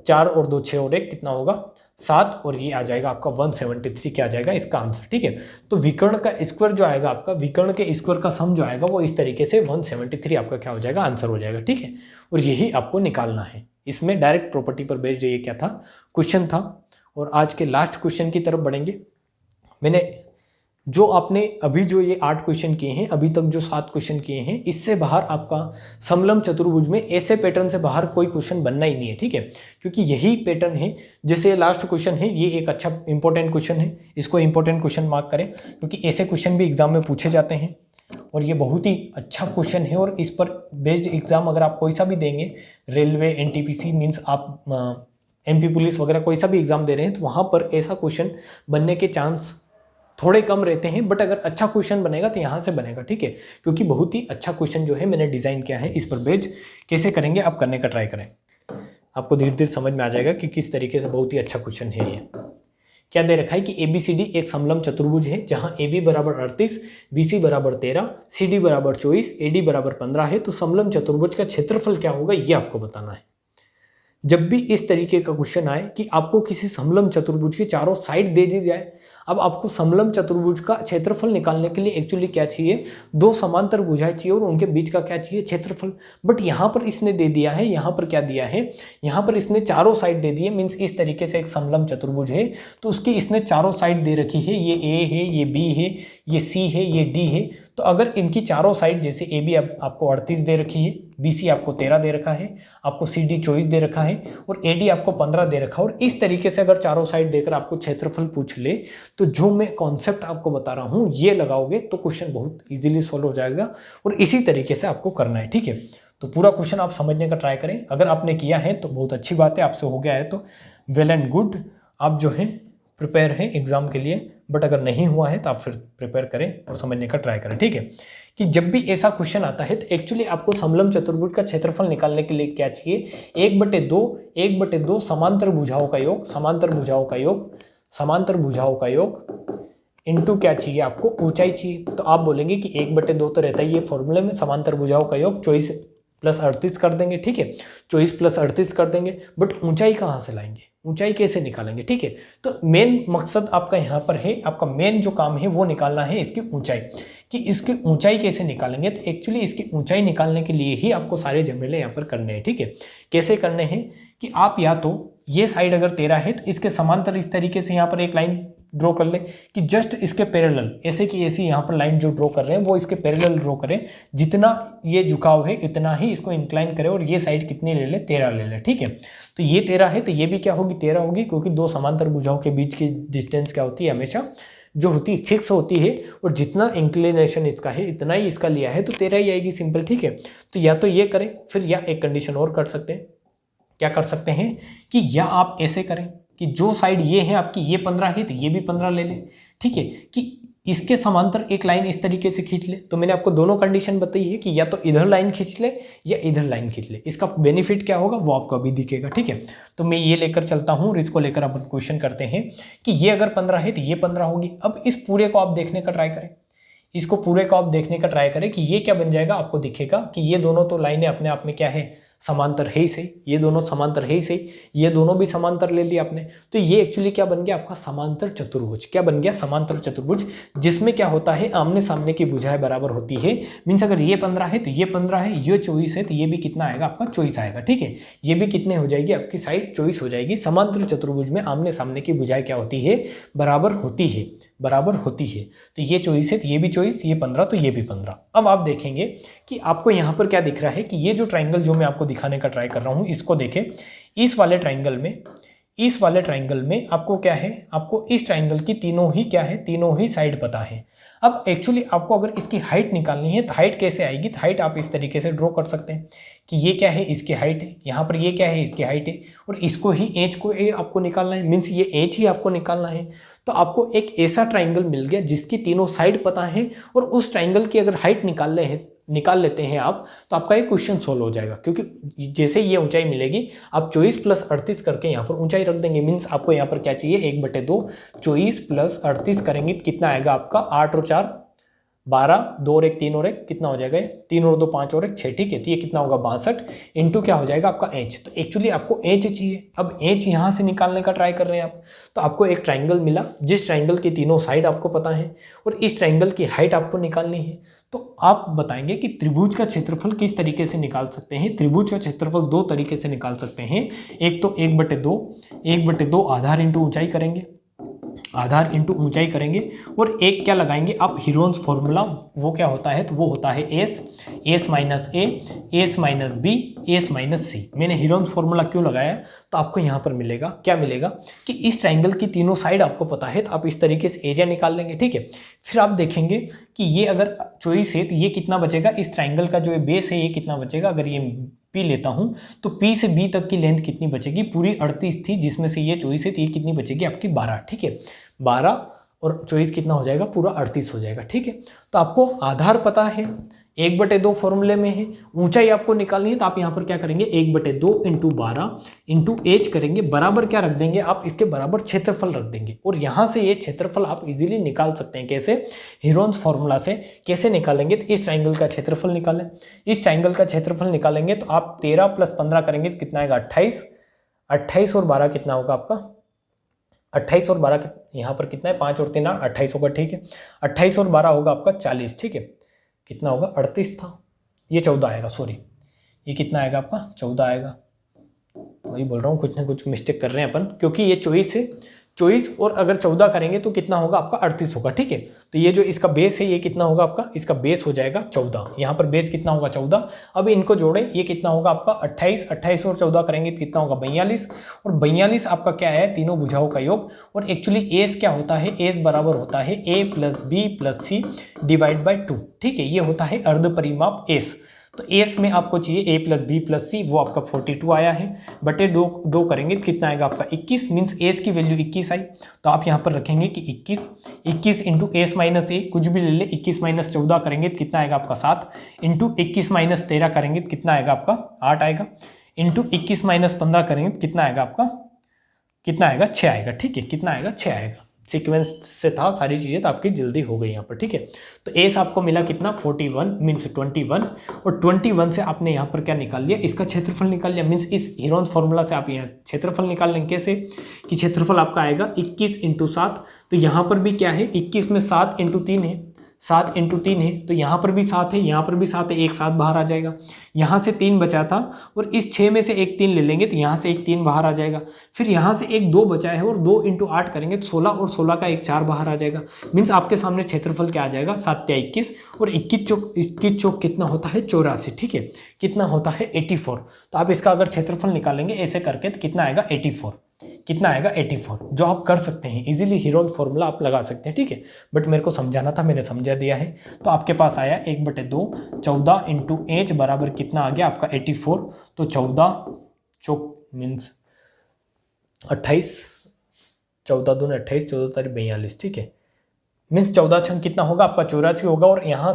4 और 2 6 और 1 कितना होगा 7, और ये आ जाएगा आपका 173 क्या आ जाएगा इसका आंसर, ठीक है। तो विकर्ण का स्क्वायर जो आएगा आपका, विकर्ण के स्क्वायर का सम जो आएगा वो इस तरीके से 173 आपका क्या हो जाएगा, आंसर हो जाएगा, ठीक है। और यही आपको निकालना है। इसमें डायरेक्ट प्रॉपर्टी पर बेस्ड ये क्या था, क्वेश्चन था। और आज के लास्ट क्वेश्चन की तरफ बढ़ेंगे। मैंने जो आपने अभी जो ये 8 क्वेश्चन किए हैं, अभी तक जो 7 क्वेश्चन किए हैं, इससे बाहर आपका समलम चतुर्भुज में ऐसे पैटर्न से बाहर कोई क्वेश्चन बनना ही नहीं है, ठीक है। क्योंकि यही पैटर्न है, जैसे लास्ट क्वेश्चन है, ये एक अच्छा इंपॉर्टेंट क्वेश्चन है, इसको इंपॉर्टेंट क्वेश्चन मार्क करें, क्योंकि ऐसे क्वेश्चन भी एग्जाम में पूछे जाते हैं और ये बहुत ही अच्छा क्वेश्चन है। और इस पर बेस्ड एग्जाम अगर आप कोई सा भी देंगे, रेलवे, NTPC मीन्स आप MP पुलिस वगैरह कोई सा भी एग्जाम दे रहे हैं, तो वहाँ पर ऐसा क्वेश्चन बनने के चांस थोड़े कम रहते हैं, बट अगर अच्छा क्वेश्चन बनेगा तो यहाँ से बनेगा, ठीक है। क्योंकि बहुत ही अच्छा क्वेश्चन जो है मैंने डिजाइन किया है, इस पर बेस्ड कैसे करेंगे आप करने का ट्राई करें, आपको धीरे धीरे समझ में आ जाएगा कि किस तरीके से बहुत ही अच्छा क्वेश्चन है। ये क्या दे रखा है कि ABCD एक समलम चतुर्भुज है, जहाँ AB बराबर 38, BC बराबर 13, CD बराबर 24, AD बराबर 15 है। तो समलम चतुर्भुज का क्षेत्रफल क्या होगा ये आपको बताना है। जब भी इस तरीके का क्वेश्चन आए कि आपको किसी समलम चतुर्भुज की चारों साइड दे दी जाए, अब आपको समलम चतुर्भुज का क्षेत्रफल निकालने के लिए एक्चुअली क्या चाहिए, 2 समांतर भुजाएं चाहिए और उनके बीच का क्या चाहिए, क्षेत्रफल। बट यहाँ पर इसने दे दिया है, यहाँ पर क्या दिया है, यहाँ पर इसने चारों साइड दे दी है, मीन्स इस तरीके से एक समलम चतुर्भुज है तो उसकी इसने चारों साइड दे रखी है, ये A है, ये B है, ये C है, ये D है। तो अगर इनकी चारों साइड, जैसे AB आपको 38 दे रखी है, BC आपको 13 दे रखा है, आपको CD 24 दे रखा है और AD आपको 15 दे रखा है, और इस तरीके से अगर चारों साइड देकर आपको क्षेत्रफल पूछ ले, तो जो मैं कॉन्सेप्ट आपको बता रहा हूं ये लगाओगे तो क्वेश्चन बहुत इजीली सॉल्व हो जाएगा। और इसी तरीके से आपको करना है, ठीक है। तो पूरा क्वेश्चन आप समझने का ट्राई करें। अगर आपने किया है तो बहुत अच्छी बात है, आपसे हो गया है तो वेल एंड गुड, आप जो है प्रिपेयर हैं एग्जाम के लिए। बट अगर नहीं हुआ है तो आप फिर प्रिपेयर करें और समझने का ट्राई करें, ठीक है। कि जब भी ऐसा क्वेश्चन आता है तो एक्चुअली आपको समलम चतुर्भुज का क्षेत्रफल निकालने के लिए क्या चाहिए, 1/2 समांतर भुजाओं का योग, समांतर भुजाओं का योग, समांतर भुजाओं का योग इंटू क्या चाहिए आपको, ऊंचाई चाहिए। तो आप बोलेंगे कि 1/2 तो रहता ही है फॉर्मूले में, समांतर भुजाओं का योग 24 + 38 कर देंगे, ठीक है, 24 + 38 कर देंगे। बट ऊंचाई कहाँ से लाएंगे, ऊंचाई कैसे निकालेंगे, ठीक है। तो मेन मकसद आपका यहाँ पर है, आपका मेन जो काम है वो निकालना है इसकी ऊंचाई, कि इसकी ऊंचाई कैसे निकालेंगे। तो एक्चुअली इसकी ऊंचाई निकालने के लिए ही आपको सारे झमेले यहाँ पर करने हैं, ठीक है। कैसे करने हैं कि आप या तो ये साइड अगर 13 है तो इसके समांतर इस तरीके से यहाँ पर एक लाइन ड्रॉ कर ले कि जस्ट इसके पैरेलल, ऐसे की ऐसी यहाँ पर लाइन जो ड्रॉ कर रहे हैं वो इसके पैरेलल ड्रॉ करें, जितना ये झुकाव है इतना ही इसको इंक्लाइन करें, और ये साइड कितनी ले ले, 13 ले ले, ठीक है। तो ये 13 है तो ये भी क्या होगी, 13 होगी, क्योंकि दो समांतर भुजाओं के बीच की डिस्टेंस क्या होती है, हमेशा जो होती फिक्स होती है, और जितना इंक्लिनेशन इसका है इतना ही इसका लिया है, तो 13 ही आएगी, सिंपल, ठीक है। तो या तो ये करें, फिर या एक कंडीशन और कर सकते हैं, क्या कर सकते हैं कि या आप ऐसे करें कि जो साइड ये है आपकी, ये 15 है तो ये भी 15 ले लें, ठीक है, कि इसके समांतर एक लाइन इस तरीके से खींच ले। तो मैंने आपको दोनों कंडीशन बताई है कि या तो इधर लाइन खींच ले या इधर लाइन खींच ले, इसका बेनिफिट क्या होगा वो आपको अभी दिखेगा, ठीक है। तो मैं ये लेकर चलता हूँ और इसको लेकर अपन क्वेश्चन करते हैं कि ये अगर 15 है तो ये 15 होगी। अब इस पूरे को आप देखने का ट्राई करें, इसको पूरे को आप देखने का ट्राई करें कि ये क्या बन जाएगा, आपको दिखेगा कि ये दोनों तो लाइनें अपने आप में क्या है, समांतर है ही सही, ये दोनों समांतर है ही सही, ये दोनों भी समांतर ले लिया आपने। तो ये एक्चुअली क्या बन गया आपका, समांतर चतुर्भुज। क्या बन गया, समांतर चतुर्भुज, जिसमें क्या होता है, आमने सामने की भुजाएं बराबर होती है। मीन्स अगर ये 15 है तो ये 15 है, ये 24 है तो ये भी कितना आएगा आपका, 24 आएगा, ठीक है। ये भी कितने हो जाएगी आपकी साइड, 24 हो जाएगी। समांतर चतुर्भुज में आमने सामने की भुजाएं क्या होती है, बराबर होती है, बराबर होती है। तो ये 24 है तो ये भी 24, ये 15 तो ये भी 15। अब आप देखेंगे कि आपको यहाँ पर क्या दिख रहा है कि ये जो ट्राइंगल जो मैं आपको दिखाने का ट्राई कर रहा हूँ, इसको देखें, इस वाले ट्राइंगल में आपको क्या है, आपको इस ट्राइंगल की तीनों ही क्या है, तीनों ही साइड पता है। अब एक्चुअली आपको अगर इसकी हाइट निकालनी है तो हाइट कैसे आएगी, तो हाइट आप इस तरीके से ड्रॉ कर सकते हैं कि ये क्या है, इसकी हाइट है, यहाँ पर ये क्या है, इसकी हाइट है, और इसको ही एज को आपको निकालना है, मीन्स ये एज ही आपको निकालना है। तो आपको एक ऐसा ट्राइंगल मिल गया जिसकी तीनों साइड पता है, और उस ट्राइंगल की अगर हाइट निकाल लेते हैं आप, तो आपका एक क्वेश्चन सोल्व हो जाएगा। क्योंकि जैसे ये ऊंचाई मिलेगी, आप 24 + 38 करके यहाँ पर ऊंचाई रख देंगे। मीन्स आपको यहाँ पर क्या चाहिए, 1/2, 24 + 38 करेंगे तो कितना आएगा आपका, 8 और 4 12, 2 और 1 3 और 1 कितना हो जाएगा, 3 और 2 5 और 1 6, ठीक है। तो ये कितना होगा, 62 इंटू क्या हो जाएगा आपका एच। तो एक्चुअली आपको एच चाहिए। अब एच यहाँ से निकालने का ट्राई कर रहे हैं आप, तो आपको एक ट्राइंगल मिला जिस ट्राइंगल की तीनों साइड आपको पता है, और इस ट्राइंगल की हाइट आपको निकालनी है। तो आप बताएंगे कि त्रिभुज का क्षेत्रफल किस तरीके से निकाल सकते हैं। त्रिभुज का क्षेत्रफल दो तरीके से निकाल सकते हैं। एक तो 1/2 आधार इंटू ऊंचाई करेंगे, आधार इंटू ऊंचाई करेंगे, और एक क्या लगाएंगे आप, हीरोन्स फॉर्मूला। वो क्या होता है, तो वो होता है S minus A, S minus B, S minus C. मैंने हीरोन्स फॉर्मूला क्यों लगाया, तो आपको यहाँ पर मिलेगा, क्या मिलेगा कि इस ट्राइंगल की तीनों साइड आपको पता है, तो आप इस तरीके से एरिया निकाल लेंगे, ठीक है। फिर आप देखेंगे कि ये अगर 24 है तो ये कितना बचेगा, इस ट्राइंगल का जो बेस है ये कितना बचेगा। अगर ये P लेता हूं तो P से B तक की लेंथ कितनी बचेगी, पूरी 38 थी, जिसमें से ये 24 है तो ये कितनी बचेगी आपकी 12, ठीक है। 12 और 24 कितना हो जाएगा, पूरा 38 हो जाएगा, ठीक है। तो आपको आधार पता है, 1/2 फॉर्मूले में है, ऊंचाई आपको निकालनी है, तो आप यहाँ पर क्या करेंगे, 1/2 इंटू 12 इंटू एच करेंगे, बराबर क्या रख देंगे आप, इसके बराबर क्षेत्रफल रख देंगे। और यहाँ से ये क्षेत्रफल आप इजीली निकाल सकते हैं। कैसे, हीरोन्स फॉर्मूला से। कैसे निकालेंगे, तो इस ट्राइंगल का क्षेत्रफल निकालें। इस ट्राइंगल का क्षेत्रफल निकालेंगे तो आप 13 + 15 करेंगे तो कितना आएगा, 28। 28 और 12 कितना होगा आपका, 28 और 12 यहाँ पर कितना है, 5 और 3 28 होगा, ठीक है। 28 और 12 होगा आपका 40, ठीक है। कितना होगा, 38 था, ये 14 आएगा, सॉरी ये कितना आएगा आपका, 14 आएगा। वही बोल रहा हूँ, कुछ ना कुछ मिस्टेक कर रहे हैं अपन, क्योंकि ये 24 है, 24 और अगर 14 करेंगे तो कितना होगा आपका, 38 होगा, ठीक है। तो ये जो इसका बेस है ये कितना होगा आपका, इसका बेस हो जाएगा 14। यहाँ पर बेस कितना होगा, 14। अब इनको जोड़े, ये कितना होगा आपका 28, 28 और 14 करेंगे तो कितना होगा 42, और 42 आपका क्या है, तीनों भुजाओं का योग। और एक्चुअली एस क्या होता है, एस बराबर होता है a + b + c / 2, ठीक है। ये होता है अर्ध परिमाप एस। तो एस में आपको चाहिए a + b + c, वो आपका 42 आया है, बटे 2 करेंगे तो कितना आएगा आपका 21। मीन्स एस की वैल्यू 21 आई। तो आप यहाँ पर रखेंगे कि 21 इंटू एस माइनस ए, कुछ भी ले ले, 21 - 14 करेंगे तो कितना आएगा आपका 7, इंटू 21 - 13 करेंगे तो कितना आएगा आपका 8 आएगा, इंटू 21 - 15 करेंगे तो कितना आएगा आपका, कितना आएगा 6 आएगा, ठीक है। कितना आएगा, 6 आएगा। सीक्वेंस से था सारी चीज़ें, तो आपकी जल्दी हो गई यहाँ पर, ठीक है। तो एस आपको मिला कितना 41 मीन्स 21, और 21 से आपने यहाँ पर क्या निकाल लिया, इसका क्षेत्रफल निकाल लिया। मीन्स इस हीरोन्स फॉर्मूला से आप यहाँ क्षेत्रफल निकाल लेंगे कैसे, कि क्षेत्रफल आपका आएगा 21 × 7। तो यहाँ पर भी क्या है, 21 में 7 × 3 है, 7 × 3 है, तो यहाँ पर भी 7 है, यहाँ पर भी 7 है, एक 7 बाहर आ जाएगा। यहाँ से 3 बचा था और इस 6 में से एक 3 ले लेंगे तो यहाँ से एक 3 बाहर आ जाएगा। फिर यहाँ से एक 2 बचा है और 2 × 8 करेंगे तो 16, और 16 का एक 4 बाहर आ जाएगा। मीन्स आपके सामने क्षेत्रफल क्या आ जाएगा, 7 × 21, और 21 चौक कितना होता है 84, ठीक है, कितना होता है 84। तो आप इसका अगर क्षेत्रफल निकालेंगे ऐसे करके तो कितना आएगा 84, कितना आएगा 84, जो आप कर सकते हैं इजीली, हीरोन फॉर्मूला आप लगा सकते हैं, ठीक है। बट मेरे को समझाना था, मैंने समझा दिया है। तो आपके पास आया 1/2, 14 × h बराबर कितना आ गया आपका 84। तो 14 चौक मीन्स 28, 14 दूनी 28, 14 तारीख 42, ठीक है। मीन्स 14 छंग कितना होगा आपका 84 होगा, और यहाँ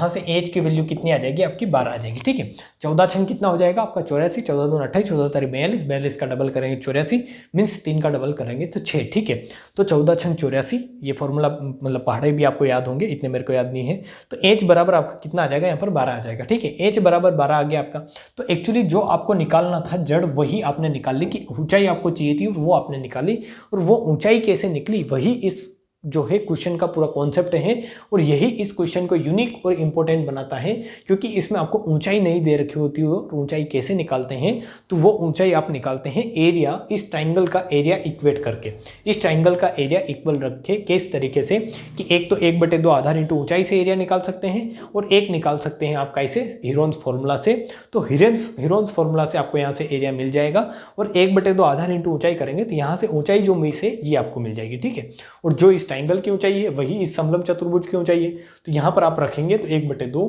से एज की वैल्यू कितनी आ जाएगी आपकी 12 आ जाएगी, ठीक है। 14 छंग कितना हो जाएगा आपका 84, 14 दूनी 28, 14 तारीख 42, 42 का डबल करेंगे 84, मीन्स 3 का डबल करेंगे तो 6, ठीक है। तो 14 छंग 84, ये फॉर्मूला मतलब पहाड़े भी आपको याद होंगे, इतने मेरे को याद नहीं है। तो एज बराबर आपका कितना आ जाएगा, यहाँ पर 12 आ जाएगा, ठीक है। एज बराबर 12 आ गया आपका। तो एक्चुअली जो आपको निकालना था जड़, वही आपने निकाल ली, कि ऊंचाई आपको चाहिए थी वो आपने निकाली, और वो ऊंचाई कैसे निकली वही इस जो है क्वेश्चन का पूरा कॉन्सेप्ट है। और यही इस क्वेश्चन को यूनिक और इंपॉर्टेंट बनाता है, क्योंकि इसमें आपको ऊंचाई नहीं दे रखी होती है। और ऊंचाई कैसे निकालते हैं, तो वो ऊंचाई आप निकालते हैं एरिया, इस ट्राइंगल का एरिया इक्वेट करके, इस ट्राइंगल का एरिया इक्वल रख के, किस तरीके से कि एक तो 1/2 आधार इंटू ऊंचाई से एरिया निकाल सकते हैं, और एक निकाल सकते हैं आप कैसे, हीरोन्स फॉर्मूला से। तो हीरोन्स फॉर्मूला से आपको यहाँ से एरिया मिल जाएगा, और 1/2 आधार इंटू ऊंचाई करेंगे तो यहाँ से ऊंचाई जो मिस है ये आपको मिल जाएगी, ठीक है। और जो इस ट्राइंगल की ऊंचाई है वही इस समलंब चतुर्भुज की ऊंचाई है। तो यहां पर आप रखेंगे तो 1/2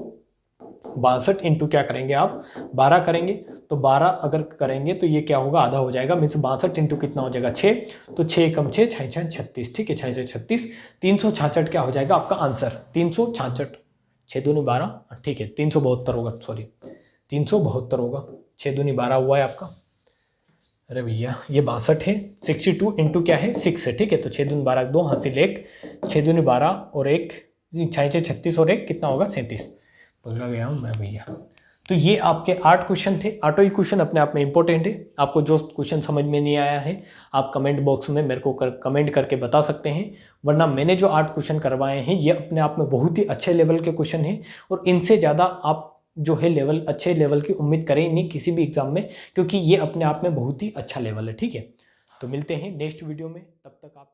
62 इंटू क्या करेंगे आप 12 करेंगे, तो 12 अगर करेंगे तो ये क्या होगा आधा हो जाएगा, मीन्स 62 इंटू कितना हो जाएगा 6, तो 6 कम 6 6 6 36, ठीक है, 6 6 36, 366 क्या हो जाएगा आपका आंसर 366, 6 दूनी 12, ठीक है 372 होगा, सॉरी 372 होगा, 6 दूनी 12 हुआ है आपका। अरे भैया ये 62 है, 62 इंटू क्या है 6 है, ठीक है। तो 6 दूनी 12, 2 हासिल 1, 6 दूनी 12 और 1 6 6 36 और 1 कितना होगा 37, बोला गया हूँ मैं भैया। तो ये आपके 8 क्वेश्चन थे। 8 ही क्वेश्चन अपने आप में इंपॉर्टेंट है। आपको जो क्वेश्चन समझ में नहीं आया है आप कमेंट बॉक्स में मेरे को कमेंट करके बता सकते हैं, वरना मैंने जो 8 क्वेश्चन करवाए हैं ये अपने आप में बहुत ही अच्छे लेवल के क्वेश्चन हैं, और इनसे ज़्यादा आप जो है लेवल, अच्छे लेवल की उम्मीद करें नहीं किसी भी एग्जाम में, क्योंकि ये अपने आप में बहुत ही अच्छा लेवल है, ठीक है। तो मिलते हैं नेक्स्ट वीडियो में, तब तक आप